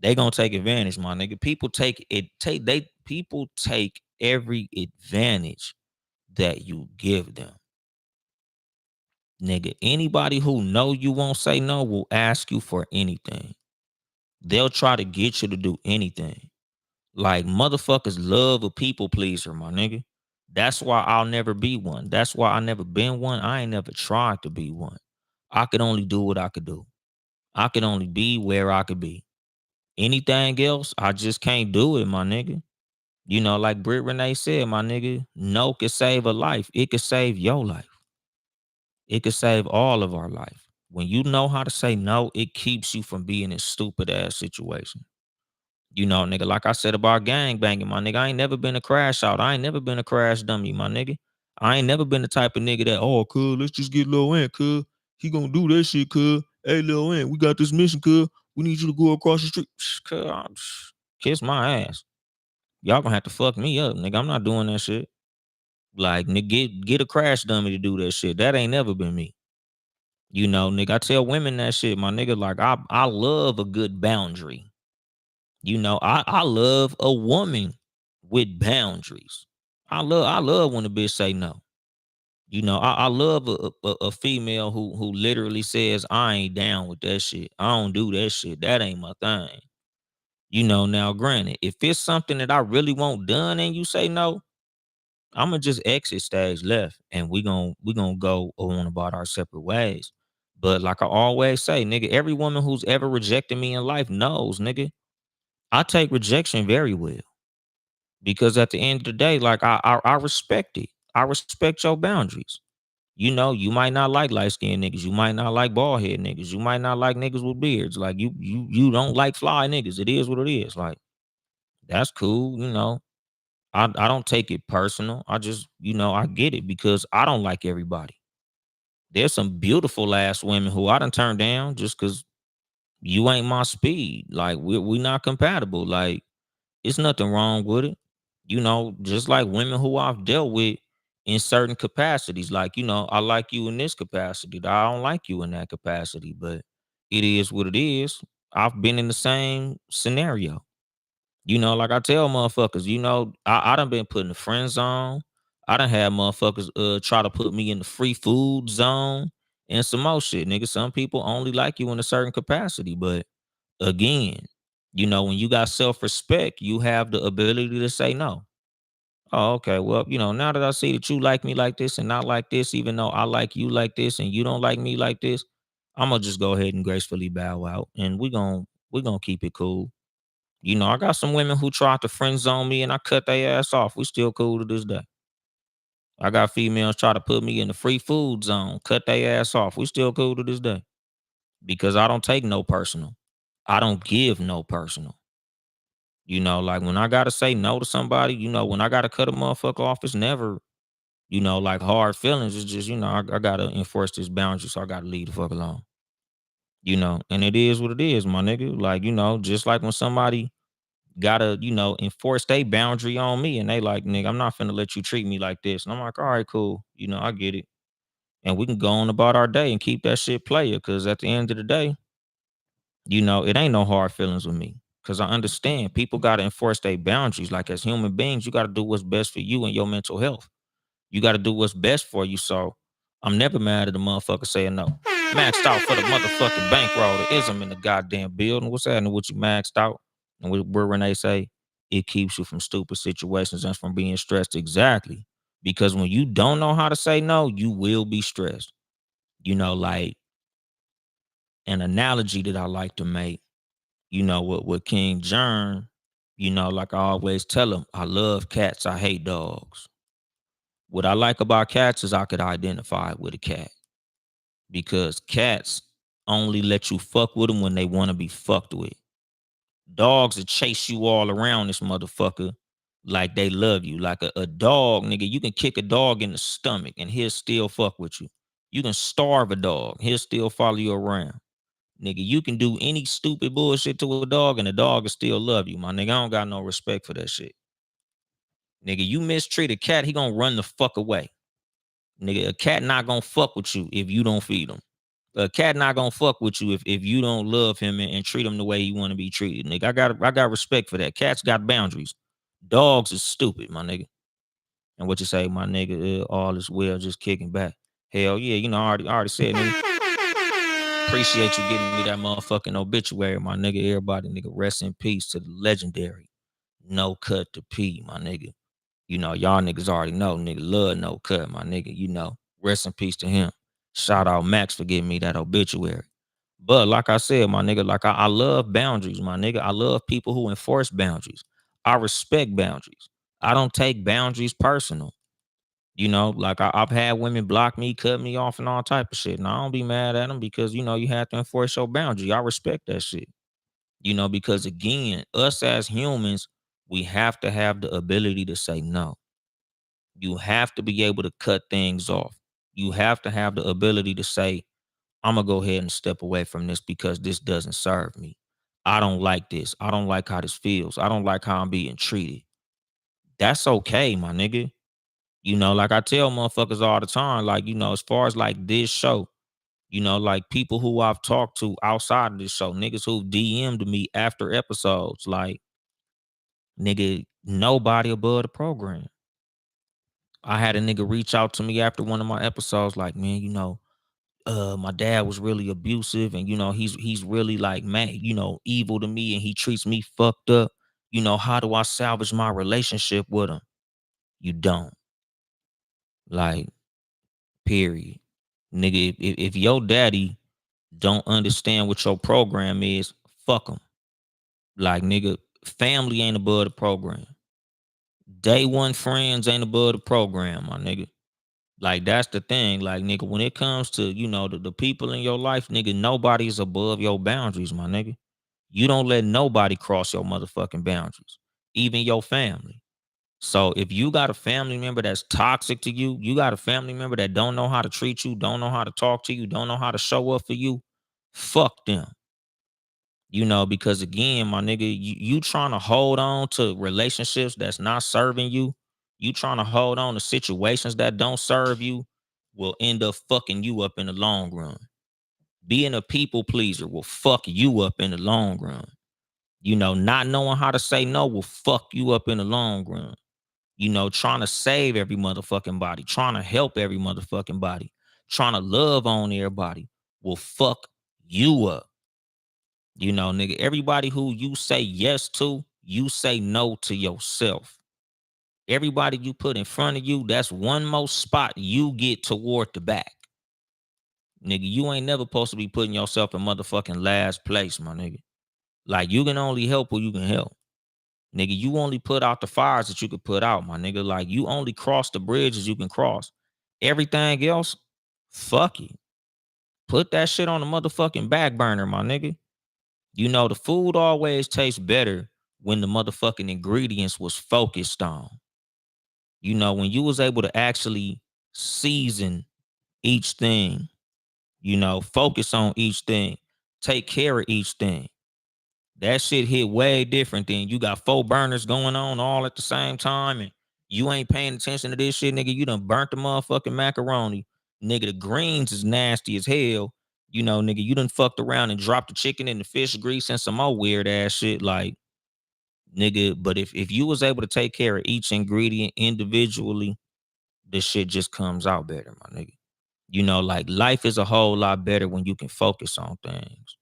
They gonna take advantage, my nigga. People take every advantage that you give them. Nigga, anybody who know you won't say no will ask you for anything. They'll try to get you to do anything. Like motherfuckers love a people pleaser, my nigga. That's why I'll never be one. That's why I never been one. I ain't never tried to be one. I could only do what I could do. I could only be where I could be. Anything else, I just can't do it, my nigga. Like Britt Renee said, my nigga, no could save a life. It could save your life. It could save all of our life. When you know how to say no, it keeps you from being in stupid ass situation. Nigga, like I said about gang banging, my nigga, I ain't never been a crash out. I ain't never been a crash dummy, my nigga. I ain't never been the type of nigga that, oh, cuz, let's just get Lil Ant, cuz. He gonna do that shit, cuz. Hey, Lil Ant, we got this mission, cuz. We need you to go across the street. Cuz, kiss my ass. Y'all gonna have to fuck me up, nigga. I'm not doing that shit. Like, nigga, get a crash dummy to do that shit. That ain't never been me. Nigga, I tell women that shit, my nigga. Like, I love a good boundary. I love a woman with boundaries. I love when a bitch say no. I love a female who literally says I ain't down with that shit. I don't do that shit. That ain't my thing. Now granted, if it's something that I really want done and you say no, I'ma just exit stage left and we gonna go on about our separate ways. But like I always say, nigga, every woman who's ever rejected me in life knows, nigga, I take rejection very well. Because at the end of the day, like I respect it. I respect your boundaries. You might not like light skinned niggas. You might not like bald head niggas. You might not like niggas with beards. Like you don't like fly niggas. It is what it is. Like that's cool. I don't take it personal. I just I get it because I don't like everybody. There's some beautiful ass women who I done turned down just because you ain't my speed. Like we not compatible. Like it's nothing wrong with it. Just like women who I've dealt with in certain capacities. Like, I like you in this capacity. I don't like you in that capacity, but it is what it is. I've been in the same scenario. Like I tell motherfuckers, I done been put in the friend zone. I done had motherfuckers try to put me in the free food zone and some more shit, nigga. Some people only like you in a certain capacity, but again, when you got self-respect, you have the ability to say no. Oh, okay. Well, now that I see that you like me like this and not like this, even though I like you like this and you don't like me like this, I'm gonna just go ahead and gracefully bow out, and we gonna keep it cool. I got some women who tried to friend zone me, and I cut their ass off. We still cool to this day. I got females try to put me in the free food zone, cut their ass off. We still cool to this day because I don't take no personal. I don't give no personal. Like when I gotta say no to somebody, when I gotta cut a motherfucker off, it's never, like hard feelings. It's just, I gotta enforce this boundary, so I gotta leave the fuck alone. And it is what it is, my nigga. Like, just like when somebody gotta, enforce their boundary on me and they like, nigga, I'm not finna let you treat me like this. And I'm like, all right, cool. I get it. And we can go on about our day and keep that shit player. Cause at the end of the day, it ain't no hard feelings with me. Cause I understand people gotta enforce their boundaries. Like as human beings, you gotta do what's best for you and your mental health. You gotta do what's best for you. So I'm never mad at a motherfucker saying no. Maxed out for the motherfucking bankroll. The ism in the goddamn building. What's happening with you maxed out? And where Renee say it keeps you from stupid situations and from being stressed. Exactly. Because when you don't know how to say no, you will be stressed. Like an analogy that I like to make, with King Jern, like I always tell him, I love cats, I hate dogs. What I like about cats is I could identify with a cat because cats only let you fuck with them when they want to be fucked with. Dogs will chase you all around this motherfucker like they love you. Like a dog, nigga, you can kick a dog in the stomach and he'll still fuck with you. You can starve a dog, he'll still follow you around. Nigga, you can do any stupid bullshit to a dog and the dog will still love you, my nigga. I don't got no respect for that shit. Nigga, you mistreat a cat, he gonna run the fuck away. Nigga, a cat not gonna fuck with you if you don't feed him. A cat not gonna fuck with you if you don't love him and treat him the way you want to be treated. Nigga, I got respect for that. Cats got boundaries. Dogs is stupid, my nigga. And what you say, my nigga, all is well, just kicking back. Hell yeah, I already said, nigga. Appreciate you getting me that motherfucking obituary, my nigga. Everybody, nigga, rest in peace to the legendary No Cut to P, my nigga. Y'all niggas already know, nigga, love No Cut, my nigga. Rest in peace to him. Shout out Max for giving me that obituary. But like I said, my nigga, like I love boundaries, my nigga. I love people who enforce boundaries. I respect boundaries. I don't take boundaries personal. Like I've had women block me, cut me off, and all type of shit. And I don't be mad at them because you have to enforce your boundary. I respect that shit. Because again, us as humans, we have to have the ability to say no. You have to be able to cut things off. You have to have the ability to say, I'm gonna go ahead and step away from this because this doesn't serve me. I don't like this. I don't like how this feels. I don't like how I'm being treated. That's okay, my nigga. Like I tell motherfuckers all the time, like, as far as like this show, like people who I've talked to outside of this show, niggas who DM'd me after episodes, like, nigga, nobody above the program. I had a nigga reach out to me after one of my episodes, like, man, my dad was really abusive and he's really like man, evil to me and he treats me fucked up. How do I salvage my relationship with him? You don't. Like, period. Nigga, if your daddy don't understand what your program is, fuck him. Like, nigga, family ain't above the program. Day one friends ain't above the program, my nigga. Like, that's the thing. Like, nigga, when it comes to, the people in your life, nigga, nobody's above your boundaries, my nigga. You don't let nobody cross your motherfucking boundaries, even your family. So if you got a family member that's toxic to you, you got a family member that don't know how to treat you, don't know how to talk to you, don't know how to show up for you, fuck them. Because again, my nigga, you trying to hold on to relationships that's not serving you. You trying to hold on to situations that don't serve you will end up fucking you up in the long run. Being a people pleaser will fuck you up in the long run. Not knowing how to say no will fuck you up in the long run. Trying to save every motherfucking body, trying to help every motherfucking body, trying to love on everybody will fuck you up. Nigga, everybody who you say yes to, you say no to yourself. Everybody you put in front of you, that's one more spot you get toward the back. Nigga, you ain't never supposed to be putting yourself in motherfucking last place, my nigga. Like, you can only help who you can help. Nigga, you only put out the fires that you could put out, my nigga. Like, you only cross the bridges you can cross. Everything else, fuck it. Put that shit on the motherfucking back burner, my nigga. You know, the food always tastes better when the motherfucking ingredients was focused on. You know, when you was able to actually season each thing, you know, focus on each thing, take care of each thing. That shit hit way different than you got 4 burners going on all at the same time and you ain't paying attention to this shit, nigga. You done burnt the motherfucking macaroni. Nigga, the greens is nasty as hell. You know, nigga, you done fucked around and dropped the chicken and the fish grease and some more weird ass shit. Like, nigga, but if you was able to take care of each ingredient individually, this shit just comes out better, my nigga. You know, like life is a whole lot better when you can focus on things.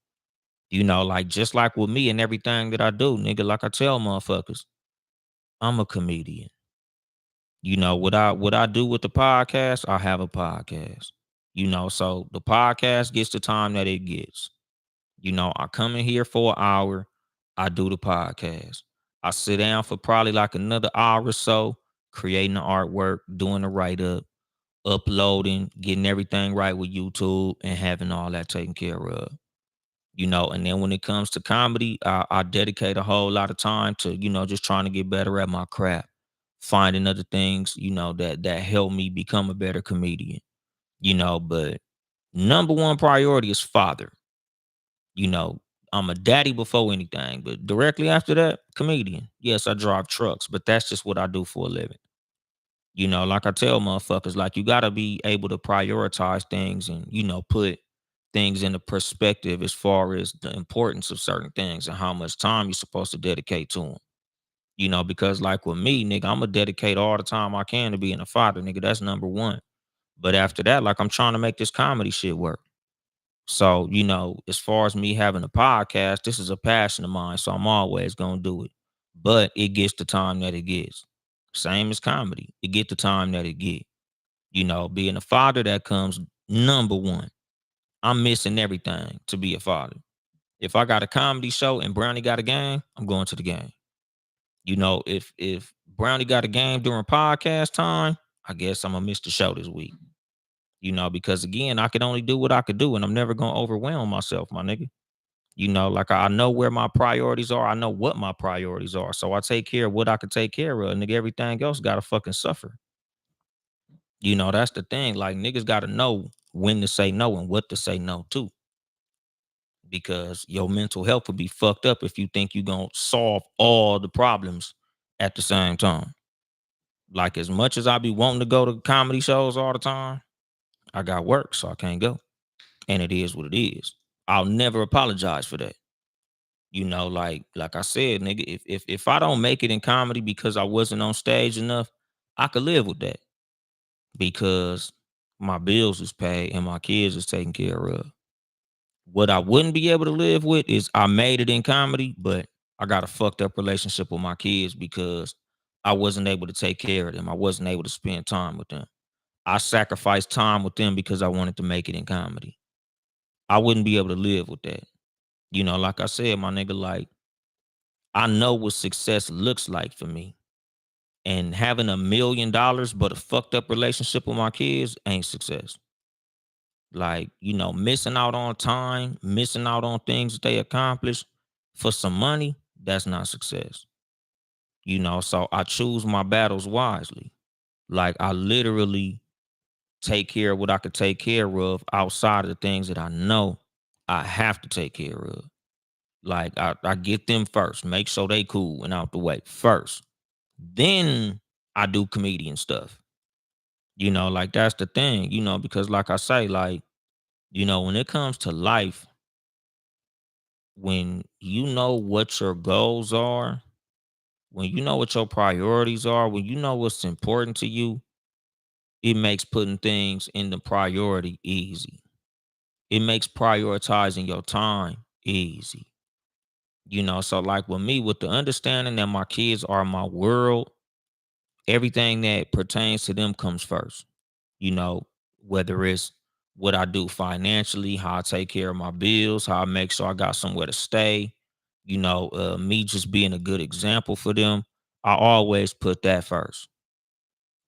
You know, like just like with me and everything that I do, nigga, like I tell motherfuckers, I'm a comedian. You know, what I do with the podcast, I have a podcast. You know, so the podcast gets the time that it gets. You know, I come in here for an hour, I do the podcast. I sit down for probably like another hour or so, creating the artwork, doing the write up, uploading, getting everything right with YouTube, and having all that taken care of. You know, and then when it comes to comedy, I dedicate a whole lot of time to, you know, just trying to get better at my craft, finding other things, you know, that help me become a better comedian. You know, but number one priority is father. You know, I'm a daddy before anything, but directly after that, comedian. Yes, I drive trucks, but that's just what I do for a living. You know, like I tell motherfuckers, like you gotta be able to prioritize things and, you know, put things into perspective as far as the importance of certain things and how much time you're supposed to dedicate to them. You know, because like with me, nigga, I'm gonna dedicate all the time I can to being a father, nigga. That's number one. But after that, like I'm trying to make this comedy shit work. So, you know, as far as me having a podcast, this is a passion of mine. So I'm always gonna do it. But it gets the time that it gets. Same as comedy. It get the time that it get. You know, being a father, that comes number one. I'm missing everything to be a father. If I got a comedy show and Brownie got a game, I'm going to the game. You know, if Brownie got a game during podcast time, I guess I'm gonna miss the show this week. You know, because again, I could only do what I could do, and I'm never gonna overwhelm myself, my nigga. You know, like I know where my priorities are. I know what my priorities are. So I take care of what I can take care of. Nigga, everything else gotta fucking suffer. You know, that's the thing. Like niggas gotta know when to say no and what to say no to. Because your mental health will be fucked up if you think you're gonna solve all the problems at the same time. Like as much as I be wanting to go to comedy shows all the time, I got work, so I can't go. And it is what it is. I'll never apologize for that. You know, like I said, nigga, if I don't make it in comedy because I wasn't on stage enough, I could live with that because my bills is paid and my kids is taken care of. What I wouldn't be able to live with is I made it in comedy, but I got a fucked up relationship with my kids because I wasn't able to take care of them. I wasn't able to spend time with them. I sacrificed time with them because I wanted to make it in comedy. I wouldn't be able to live with that. You know, like I said, my nigga, like I know what success looks like for me. And having $1 million but a fucked up relationship with my kids ain't success. Like, you know, missing out on time, missing out on things that they accomplish for some money, that's not success. You know, so I choose my battles wisely. Like I literally take care of what I could take care of outside of the things that I know I have to take care of. Like I get them first, make sure they cool and out the way first. Then I do comedian stuff. You know, like that's the thing, you know, because like I say, like, you know, when it comes to life, when you know what your goals are, when you know what your priorities are, when you know what's important to you, it makes putting things in the priority easy. It makes prioritizing your time easy. You know, so like with me, with the understanding that my kids are my world, everything that pertains to them comes first. You know, whether it's what I do financially, how I take care of my bills, how I make sure I got somewhere to stay, me just being a good example for them. I always put that first,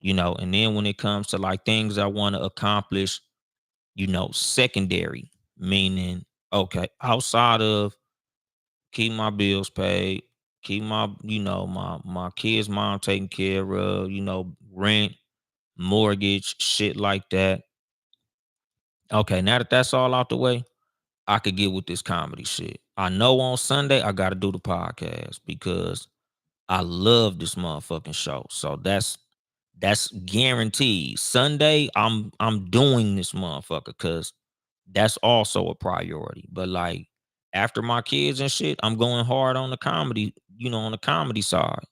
and then when it comes to like things I want to accomplish, secondary, meaning, okay, outside of keep my bills paid, keep my kids' mom taken care of, rent, mortgage, shit like that. Okay, now that that's all out the way, I could get with this comedy shit. I know on Sunday I got to do the podcast because I love this motherfucking show. So that's guaranteed. Sunday I'm doing this motherfucker cuz that's also a priority. But like after my kids and shit, I'm going hard on the comedy, on the comedy side.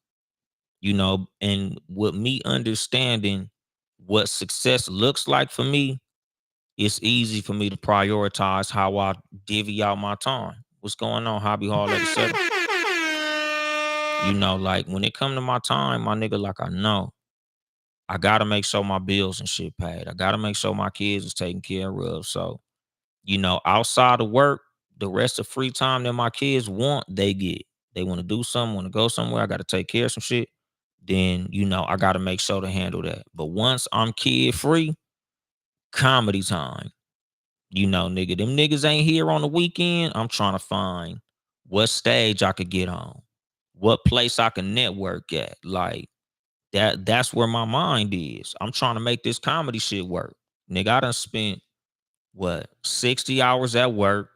And with me understanding what success looks like for me, it's easy for me to prioritize how I divvy out my time. What's going on, Hobby Hall at the setup? Like when it come to my time, my nigga, like I know I gotta make sure my bills and shit paid. I gotta make sure my kids is taken care of. So, outside of work, the rest of free time that my kids want, they get. They want to do something, want to go somewhere. I gotta take care of some shit. Then, I gotta make sure to handle that. But once I'm kid free, comedy time. Nigga, them niggas ain't here on the weekend. I'm trying to find what stage I could get on, what place I can network at. Like that's where my mind is. I'm trying to make this comedy shit work. Nigga, I done spent what 60 hours at work.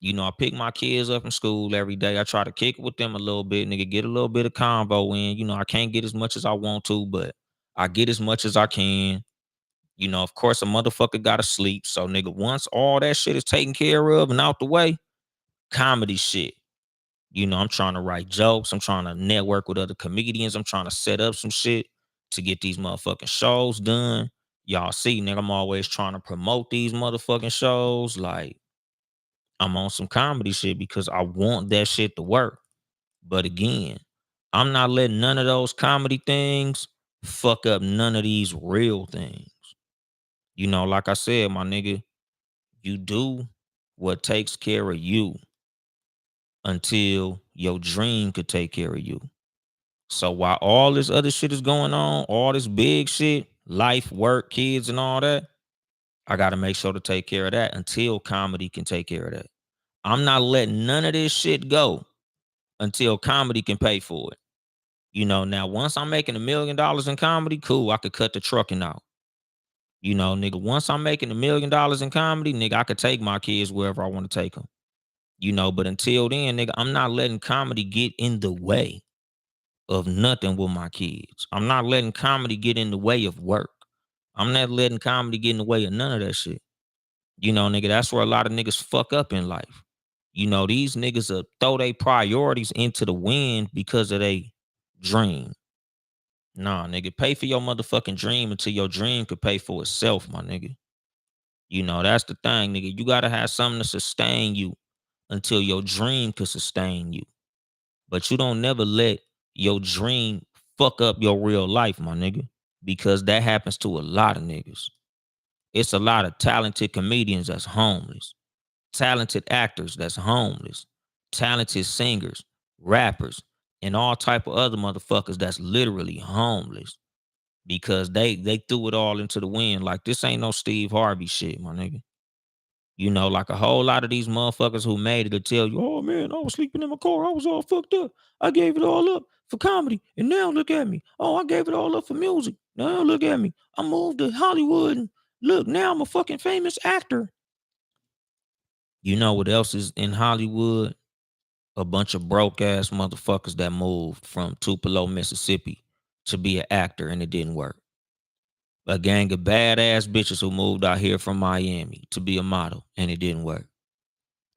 I pick my kids up from school every day. I try to kick it with them a little bit, nigga, get a little bit of combo in. I can't get as much as I want to, but I get as much as I can. Of course, a motherfucker gotta sleep. So, nigga, once all that shit is taken care of and out the way, comedy shit. I'm trying to write jokes. I'm trying to network with other comedians. I'm trying to set up some shit to get these motherfucking shows done. Y'all see, nigga, I'm always trying to promote these motherfucking shows. Like, I'm on some comedy shit because I want that shit to work. But again, I'm not letting none of those comedy things fuck up none of these real things. Like I said, my nigga, you do what takes care of you until your dream could take care of you. So while all this other shit is going on, all this big shit, life, work, kids, and all that, I got to make sure to take care of that until comedy can take care of that. I'm not letting none of this shit go until comedy can pay for it. Now once I'm making $1 million in comedy, cool, I could cut the trucking out. Nigga, once I'm making $1 million in comedy, nigga, I could take my kids wherever I want to take them. But until then, nigga, I'm not letting comedy get in the way of nothing with my kids. I'm not letting comedy get in the way of work. I'm not letting comedy get in the way of none of that shit. Nigga, that's where a lot of niggas fuck up in life. These niggas will throw their priorities into the wind because of they dream. Nah, nigga, pay for your motherfucking dream until your dream could pay for itself, my nigga. That's the thing, nigga. You gotta have something to sustain you until your dream could sustain you. But you don't never let your dream fuck up your real life, my nigga. Because that happens to a lot of niggas. It's a lot of talented comedians that's homeless, talented actors that's homeless, talented singers, rappers, and all type of other motherfuckers that's literally homeless because they threw it all into the wind. Like this ain't no Steve Harvey shit, my nigga. Like a whole lot of these motherfuckers who made it to tell you, oh man, I was sleeping in my car. I was all fucked up. I gave it all up for comedy. And now look at me. Oh, I gave it all up for music. Now look at me. I moved to Hollywood and look, now I'm a fucking famous actor. You know what else is in Hollywood? A bunch of broke ass motherfuckers that moved from Tupelo, Mississippi to be an actor and it didn't work. A gang of badass bitches who moved out here from Miami to be a model and it didn't work.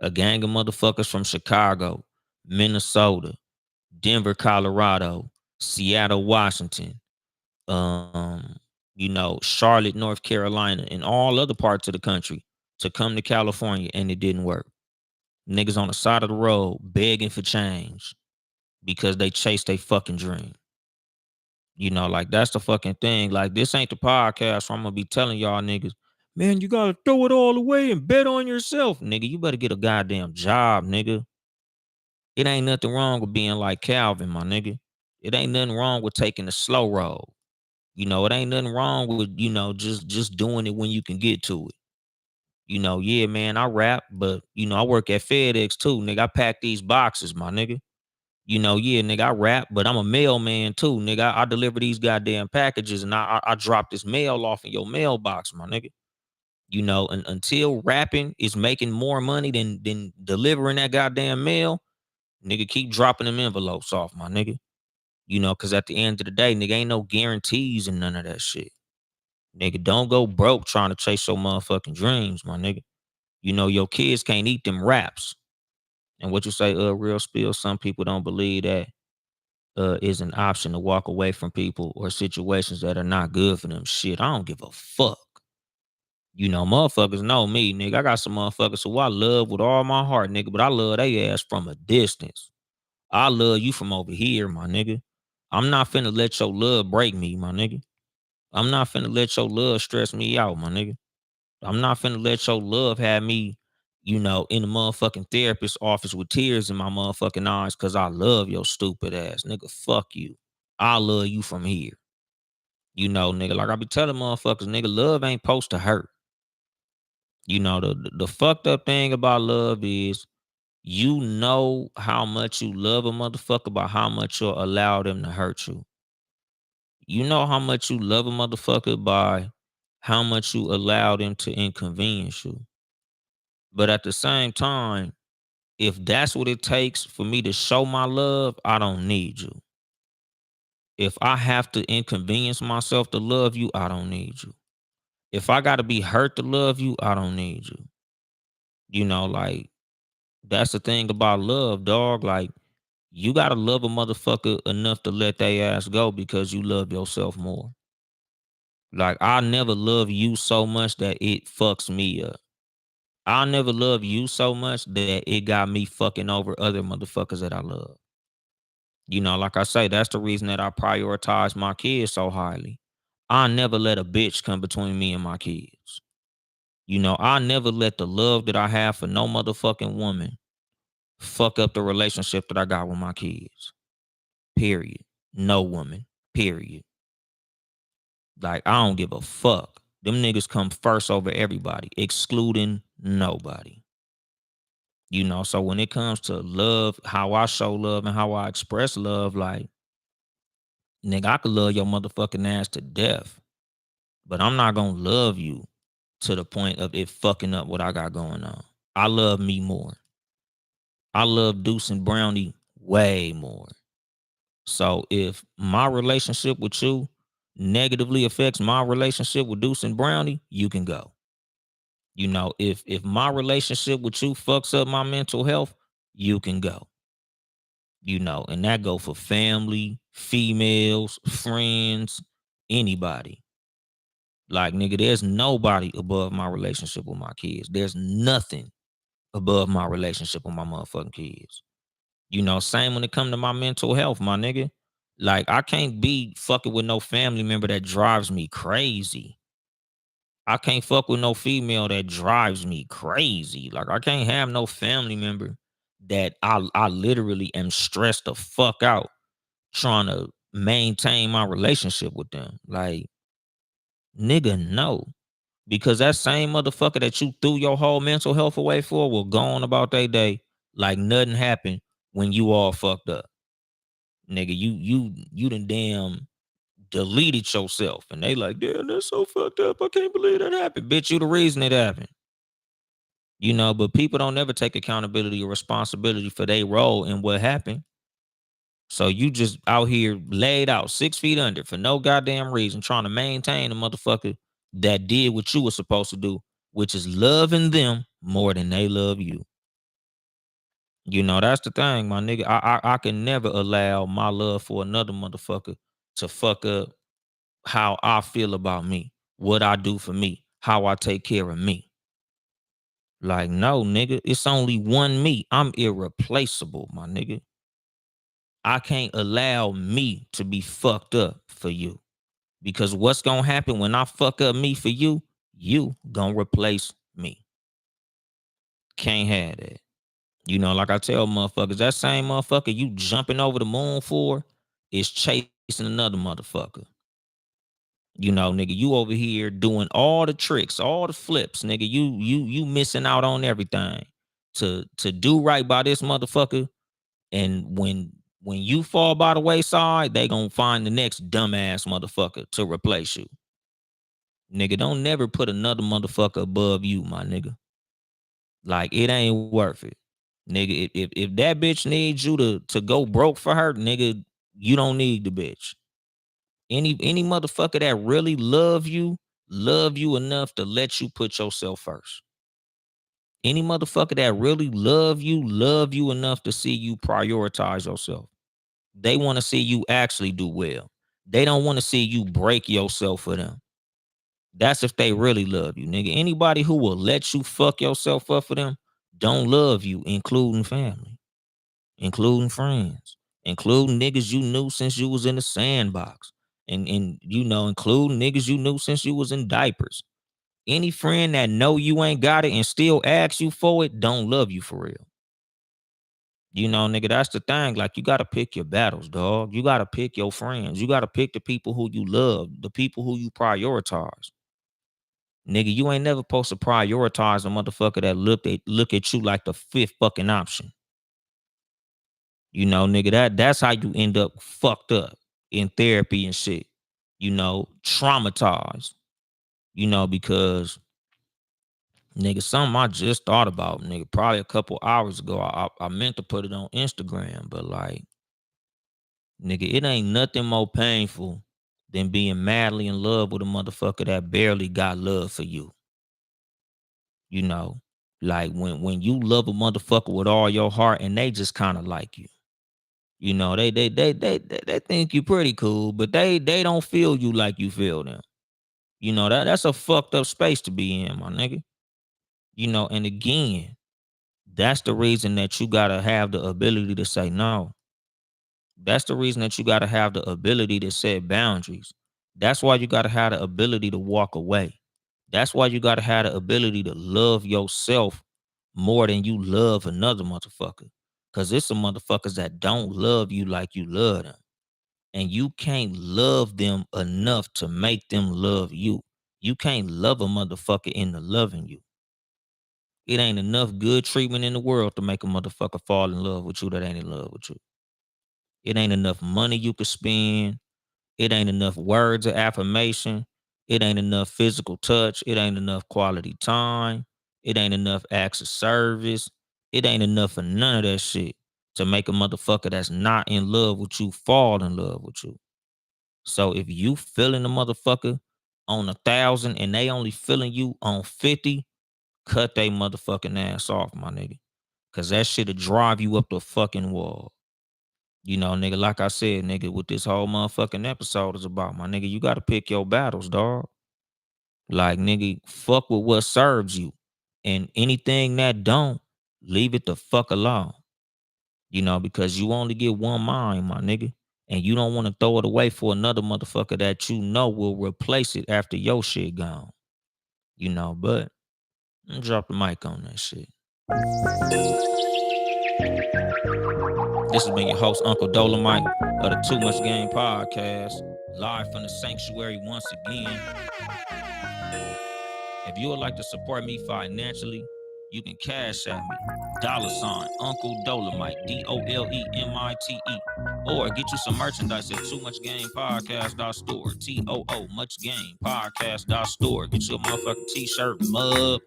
A gang of motherfuckers from Chicago, Minnesota, Denver, Colorado, Seattle, Washington, Charlotte, North Carolina, and all other parts of the country to come to California and it didn't work. Niggas on the side of the road begging for change because they chased their fucking dream. Like that's the fucking thing. Like this ain't the podcast where I'm gonna be telling y'all niggas, man, you gotta throw it all away and bet on yourself. Nigga, you better get a goddamn job, nigga. It ain't nothing wrong with being like Calvin, my nigga. It ain't nothing wrong with taking the slow road. It ain't nothing wrong with, just doing it when you can get to it. Yeah, man, I rap, but I work at FedEx too, nigga. I pack these boxes, my nigga. Yeah, nigga, I rap, but I'm a mailman too, nigga. I deliver these goddamn packages and I drop this mail off in your mailbox, my nigga. And until rapping is making more money than delivering that goddamn mail, nigga, keep dropping them envelopes off, my nigga. Cause at the end of the day, nigga, ain't no guarantees and none of that shit. Nigga, don't go broke trying to chase your motherfucking dreams, my nigga. Your kids can't eat them raps. And what you say, real spill, some people don't believe that is an option to walk away from people or situations that are not good for them. Shit, I don't give a fuck. Motherfuckers know me, nigga. I got some motherfuckers who I love with all my heart, nigga, but I love they ass from a distance. I love you from over here, my nigga. I'm not finna let your love break me, my nigga. I'm not finna let your love stress me out, my nigga. I'm not finna let your love have me, in the motherfucking therapist office with tears in my motherfucking eyes because I love your stupid ass. Nigga, fuck you. I love you from here. Nigga, like I be telling motherfuckers, nigga, love ain't supposed to hurt. The fucked up thing about love is you know how much you love a motherfucker by how much you'll allow them to hurt you. You know how much you love a motherfucker by how much you allow them to inconvenience you. But at the same time, if that's what it takes for me to show my love, I don't need you. If I have to inconvenience myself to love you, I don't need you. If I got to be hurt to love you, I don't need you. Like that's the thing about love, dog. Like you got to love a motherfucker enough to let they ass go because you love yourself more. Like I never love you so much that it fucks me up. I never love you so much that it got me fucking over other motherfuckers that I love. Like I say, that's the reason that I prioritize my kids so highly. I never let a bitch come between me and my kids. I never let the love that I have for no motherfucking woman fuck up the relationship that I got with my kids. Period. No woman. Period. Like, I don't give a fuck. Them niggas come first over everybody, excluding nobody. So when it comes to love, how I show love and how I express love, like, nigga, I could love your motherfucking ass to death, but I'm not gonna love you to the point of it fucking up what I got going on. I love me more. I love Deuce and Brownie way more. So if my relationship with you negatively affects my relationship with Deuce and Brownie, you can go. If my relationship with you fucks up my mental health, you can go. And that go for family, females, friends, anybody. Like, nigga, there's nobody above my relationship with my kids. There's nothing above my relationship with my motherfucking kids. Same when it come to my mental health, my nigga. Like, I can't be fucking with no family member that drives me crazy. I can't fuck with no female that drives me crazy. Like, I can't have no family member that I literally am stressed the fuck out trying to maintain my relationship with them. Like, nigga, no. Because that same motherfucker that you threw your whole mental health away for will go on about their day like nothing happened when you all fucked up. Nigga, you done damn deleted yourself. And they like, damn, that's so fucked up. I can't believe that happened. Bitch, you the reason it happened. But people don't ever take accountability or responsibility for their role in what happened. So you just out here laid out 6 feet under for no goddamn reason, trying to maintain a motherfucker that did what you were supposed to do, which is loving them more than they love you. That's the thing, my nigga. I can never allow my love for another motherfucker to fuck up how I feel about me, what I do for me, how I take care of me. Like, no, nigga, it's only one me. I'm irreplaceable, my nigga. I can't allow me to be fucked up for you. Because what's gonna happen when I fuck up me for you? You gonna replace me. Can't have that. You know, like I tell motherfuckers, that same motherfucker you jumping over the moon for is chasing another motherfucker. You know, nigga, you over here doing all the tricks, all the flips, nigga. You missing out on everything to do right by this motherfucker. And when you fall by the wayside, they gonna find the next dumbass motherfucker to replace you. Nigga, don't never put another motherfucker above you, my nigga. Like it ain't worth it. Nigga, if that bitch needs you to go broke for her, nigga, you don't need the bitch. Any motherfucker that really love you enough to let you put yourself first. Any motherfucker that really love you enough to see you prioritize yourself. They want to see you actually do well. They don't want to see you break yourself for them. That's if they really love you, nigga. Anybody who will let you fuck yourself up for them don't love you, including family, including friends, including niggas you knew since you was in the sandbox, and you know, including niggas you knew since you was in diapers. Any friend that know you ain't got it and still asks you for it don't love you for real. You know, nigga, that's the thing. Like, you gotta pick your battles, dog. You gotta pick your friends. You gotta pick the people who you love, the people who you prioritize. Nigga, you ain't never supposed to prioritize a motherfucker that look at you like the fifth fucking option. You know, nigga, that's how you end up fucked up in therapy and shit. You know, traumatized. You know, because nigga, something I just thought about, nigga, probably a couple hours ago. I meant to put it on Instagram, but like, nigga, it ain't nothing more painful than being madly in love with a motherfucker that barely got love for you. You know, like when you love a motherfucker with all your heart and they just kind of like you. You know, they think you pretty cool, but they don't feel you like you feel them. You know, that's a fucked up space to be in, my nigga. You know, and again, that's the reason that you gotta have the ability to say no. That's the reason that you gotta have the ability to set boundaries. That's why you gotta have the ability to walk away. That's why you gotta have the ability to love yourself more than you love another motherfucker. Cause it's some motherfuckers that don't love you like you love them. And you can't love them enough to make them love you. You can't love a motherfucker into loving you. It ain't enough good treatment in the world to make a motherfucker fall in love with you that ain't in love with you. It ain't enough money you could spend. It ain't enough words of affirmation. It ain't enough physical touch. It ain't enough quality time. It ain't enough acts of service. It ain't enough of none of that shit to make a motherfucker that's not in love with you fall in love with you. So if you feeling a motherfucker on 1,000 and they only feeling you on 50, cut they motherfucking ass off, my nigga. Cause that shit'll drive you up the fucking wall. You know, nigga, like I said, nigga, what this whole motherfucking episode is about, my nigga, you gotta pick your battles, dog. Like, nigga, fuck with what serves you. And anything that don't, leave it the fuck alone. You know, because you only get one mind, my nigga. And you don't want to throw it away for another motherfucker that you know will replace it after your shit gone. You know, but drop the mic on that shit. This has been your host, Uncle Dolemite of the Too Much Game Podcast, live from the sanctuary once again. If you would like to support me financially, you can cash at me. $ Uncle Dolemite, DOLEMITE. Or get you some merchandise at Too Much Game Podcast.store. TOO Much Game Podcast.store. Get you a motherfucking t-shirt, mug,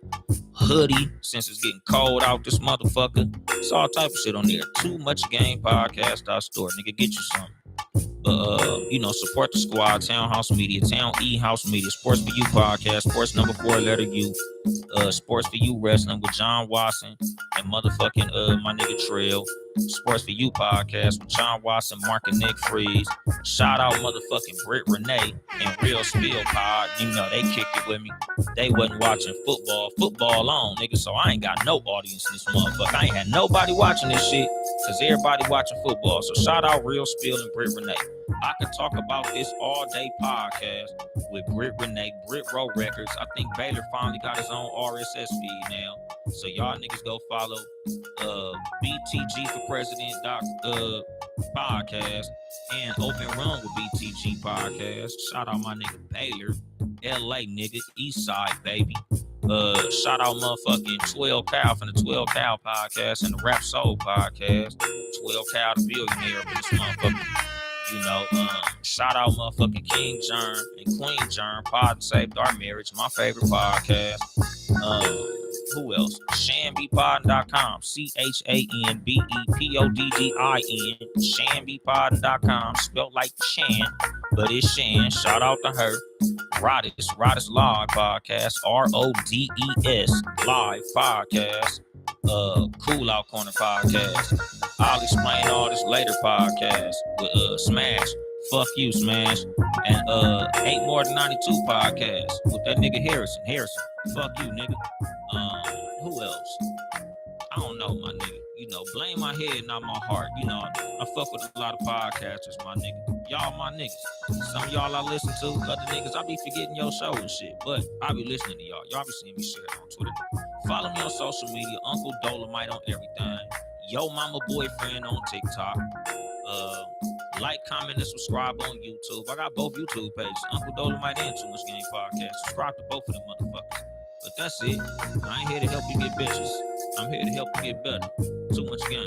hoodie, since it's getting cold out this motherfucker. It's all type of shit on there. Too Much Game Podcast.store. Nigga, get you something. Support the squad, Townhouse Media, Town E House Media, Sports for You podcast, Sports number 4 letter U, Sports for You Wrestling with John Watson and motherfucking my nigga Trail, Sports for You podcast with John Watson, Mark and Nick Freeze. Shout out motherfucking Britt Renee and Real Spill Pod. You know they kicked it with me. They wasn't watching football on, nigga. So I ain't got no audience in this motherfucker. I ain't had nobody watching this shit because everybody watching football. So shout out Real Spill and Britt Renee. I could talk about this all day podcast with Britt Renee, Britt Row Records. I think Baylor finally got his own RSS feed now. So y'all niggas go follow BTG for President podcast and Open Run with BTG podcast. Shout out my nigga Baylor, LA nigga, East Side baby. Shout out motherfucking 12 Cal from the 12 Cal podcast and the Rap Soul podcast. 12 Cal the billionaire with this motherfucker. Shout out motherfucking King Germ and Queen Germ, Pod and Saved Our Marriage, my favorite podcast. Who else? ShanBePoddin.com, ChanBePoddin, ShanBePoddin.com, spelled like Shan, but it's Shan. Shout out to her. Roddest Live Podcast, RODES Live Podcast. Cool Out Corner podcast. I'll explain all this later podcast with Smash. Fuck you, Smash. And 8 More Than 92 podcast with that nigga Harrison. Fuck you, nigga. Who else? I don't know, my nigga. Blame my head, not my heart. I fuck with a lot of podcasters, my nigga. Y'all my niggas. Some of y'all I listen to, other niggas I be forgetting your show and shit. But I be listening to y'all. Y'all be seeing me share it on Twitter. Follow me on social media, Uncle Dolemite on everything. Yo Mama Boyfriend on TikTok. Like, comment, and subscribe on YouTube. I got both YouTube pages, Uncle Dolemite and Too Much Game Podcast. Subscribe to both of them motherfuckers. But that's it. I ain't here to help you get bitches. I'm here to help you get better. Too much game.